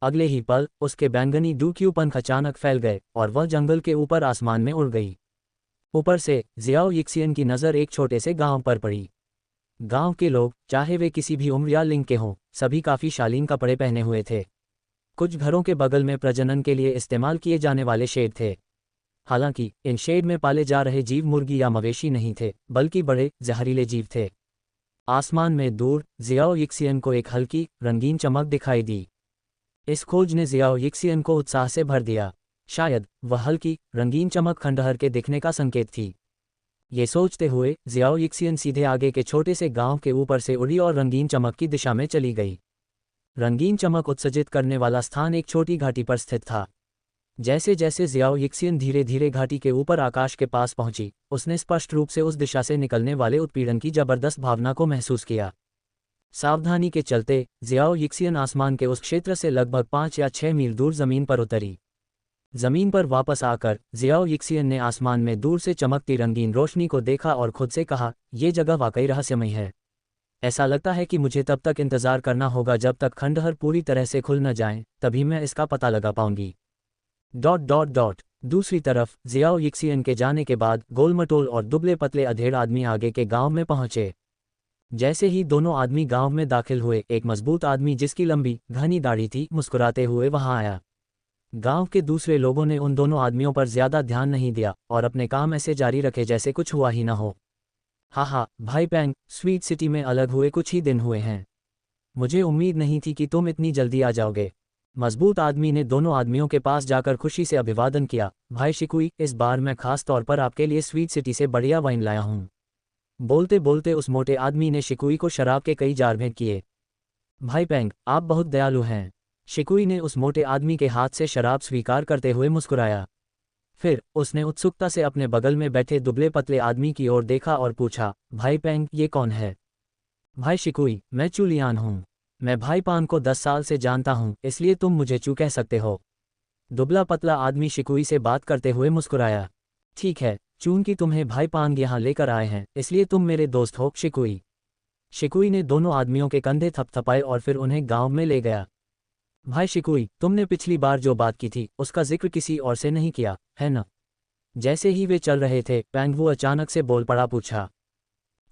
अगले ही पल उसके बैंगनी डूक्यू पंख अचानक फैल गए और वह जंगल के ऊपर आसमान में उड़ गई। ऊपर से जियाओ यिक्सियन की नज़र एक छोटे से गांव पर पड़ी। गांव के लोग, चाहे वे किसी भी उम्र या लिंग के हों, सभी काफ़ी शालीन कपड़े पहने हुए थे। कुछ घरों के बगल में प्रजनन के लिए इस्तेमाल किए जाने वाले शेड थे। हालांकि इन शेड में पाले जा रहे जीव मुर्गी या मवेशी नहीं थे, बल्कि बड़े जहरीले जीव थे। आसमान में दूर जियाओ यिक्सियन को एक हल्की रंगीन चमक दिखाई दी। इस खोज ने जियाओ यिक्सियन को उत्साह से भर दिया। शायद वह हल्की रंगीन चमक खंडहर के दिखने का संकेत थी। ये सोचते हुए जियाओ यिक्सियन सीधे आगे के छोटे से गांव के ऊपर से उड़ी और रंगीन चमक की दिशा में चली गई। रंगीन चमक उत्सर्जित करने वाला स्थान एक छोटी घाटी पर स्थित था। जैसे जैसे जियाओ यिक्सियन धीरे धीरे घाटी के ऊपर आकाश के पास पहुंची, उसने स्पष्ट रूप से उस दिशा से निकलने वाले उत्पीड़न की जबरदस्त भावना को महसूस किया। सावधानी के चलते जियाओ यिक्सियन आसमान के उस क्षेत्र से लगभग 5 या 6 मील दूर जमीन पर उतरी। जमीन पर वापस आकर जियाओ यिक्सियन ने आसमान में दूर से चमकती रंगीन रोशनी को देखा और खुद से कहा, यह जगह वाकई रहस्यमय है। ऐसा लगता है कि मुझे तब तक इंतजार करना होगा जब तक खंडहर पूरी तरह से खुल न जाए, तभी मैं इसका पता लगा पाऊंगी। दूसरी तरफ जियाओ यिक्सियन के जाने के बाद गोलमटोल और दुबले पतले अधेड़ आदमी आगे के गांव में पहुंचे। जैसे ही दोनों आदमी गांव में दाखिल हुए, एक मजबूत आदमी जिसकी लंबी घनी दाढ़ी थी मुस्कुराते हुए वहां आया। गांव के दूसरे लोगों ने उन दोनों आदमियों पर ज्यादा ध्यान नहीं दिया और अपने काम ऐसे जारी रखे जैसे कुछ हुआ ही ना हो। हाँ भाई पैंग, स्वीट सिटी में अलग हुए कुछ ही दिन हुए हैं। मुझे उम्मीद नहीं थी कि तुम इतनी जल्दी आ जाओगे। मजबूत आदमी ने दोनों आदमियों के पास जाकर खुशी से अभिवादन किया। भाई शिकुई, इस बार मैं खास तौर पर आपके लिए स्वीट सिटी से बढ़िया वाइन लाया हूँ। बोलते बोलते उस मोटे आदमी ने शिकुई को शराब के कई जार भेंट किए। भाई पैंग, आप बहुत दयालु हैं। शिकुई ने उस मोटे आदमी के हाथ से शराब स्वीकार करते हुए मुस्कुराया। फिर उसने उत्सुकता से अपने बगल में बैठे दुबले पतले आदमी की ओर देखा और पूछा, भाई पैंग, ये कौन है? भाई शिकुई, मैं चूलियान हूँ। मैं भाई पान को 10 साल से जानता हूँ, इसलिए तुम मुझे चू कह सकते हो। दुबला पतला आदमी शिकुई से बात करते हुए मुस्कुराया। ठीक है, चूंकि तुम्हें भाई पांग यहाँ लेकर आए हैं, इसलिए तुम मेरे दोस्त हो शिकुई। शिकुई ने दोनों आदमियों के कंधे थपथपाए और फिर उन्हें गांव में ले गया। भाई शिकुई, तुमने पिछली बार जो बात की थी उसका जिक्र किसी और से नहीं किया, है न? जैसे ही वे चल रहे थे, पैंग अचानक से बोल पड़ा। पूछा,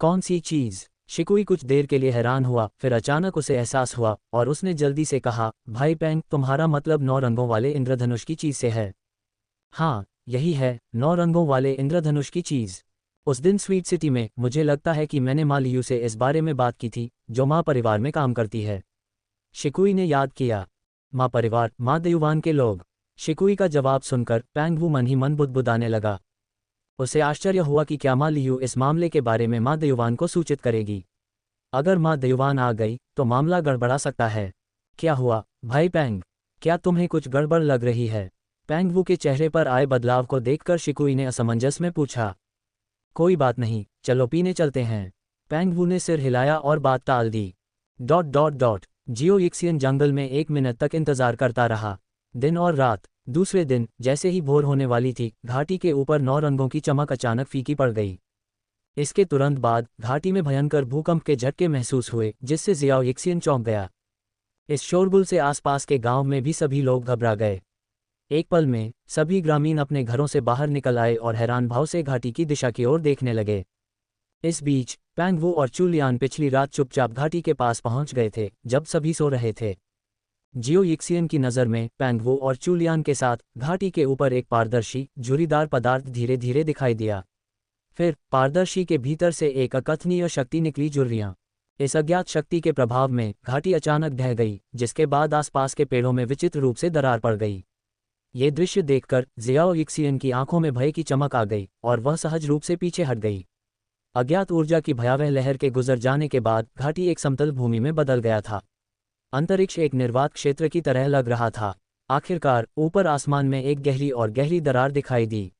कौन सी चीज़? शिकुई कुछ देर के लिए हैरान हुआ, फिर अचानक उसे एहसास हुआ और उसने जल्दी से कहा, भाई पैंग, तुम्हारा मतलब 9 रंगों वाले इंद्रधनुष की चीज़ से है? हाँ, यही है, 9 रंगों वाले इंद्रधनुष की चीज़। उस दिन स्वीट सिटी में मुझे लगता है कि मैंने माँ लियू से इस बारे में बात की थी, जो माँ परिवार में काम करती है। शिकुई ने याद किया। माँ परिवार, माँ दयुवान के लोग। शिकुई का जवाब सुनकर पैंग मन ही मन बुदबुदाने लगा। उसे आश्चर्य हुआ कि क्या माँ लियू इस मामले के बारे में माँ दयुवान को सूचित करेगी। अगर माँ दयुवान आ गई तो मामला गड़बड़ा सकता है। क्या हुआ भाई पैंग? क्या तुम्हें कुछ गड़बड़ लग रही है? पैंग के चेहरे पर आए बदलाव को देखकर शिकुई ने असमंजस में पूछा। कोई बात नहीं, चलो पीने चलते हैं। पैंग ने सिर हिलाया और बात टाल दी। जियो यिक्सियन जंगल में 1 मिनट तक इंतजार करता रहा। दिन और रात। दूसरे दिन जैसे ही भोर होने वाली थी, घाटी के ऊपर 9 रंगों की चमक अचानक फीकी पड़ गई। इसके तुरंत बाद घाटी में भयंकर भूकंप के झटके महसूस हुए, जिससे जियाओ यिक्सियन चौंक गया। इस शोरगुल से आसपास के गांव में भी सभी लोग घबरा गए। एक पल में सभी ग्रामीण अपने घरों से बाहर निकल आए और हैरान भाव से घाटी की दिशा की ओर देखने लगे। इस बीच पैंग और चूलियान पिछली रात चुपचाप घाटी के पास पहुंच गए थे, जब सभी सो रहे थे। जियो यिक्सियन की नज़र में पेंगवो और चुलियान के साथ घाटी के ऊपर एक पारदर्शी झुर्रीदार पदार्थ धीरे धीरे दिखाई दिया। फिर पारदर्शी के भीतर से एक अकथनीय शक्ति निकली, झुर्रियां। इस अज्ञात शक्ति के प्रभाव में घाटी अचानक ढह गई, जिसके बाद आसपास के पेड़ों में विचित्र रूप से दरार पड़ गई। ये दृश्य देखकर जियाओ यिक्सियन की आंखों में भय की चमक आ गई और वह सहज रूप से पीछे हट गई। अज्ञात ऊर्जा की भयावह लहर के गुजर जाने के बाद घाटी एक समतल भूमि में बदल गया था। अंतरिक्ष एक निर्वात क्षेत्र की तरह लग रहा था। आखिरकार ऊपर आसमान में एक गहरी और गहरी दरार दिखाई दी,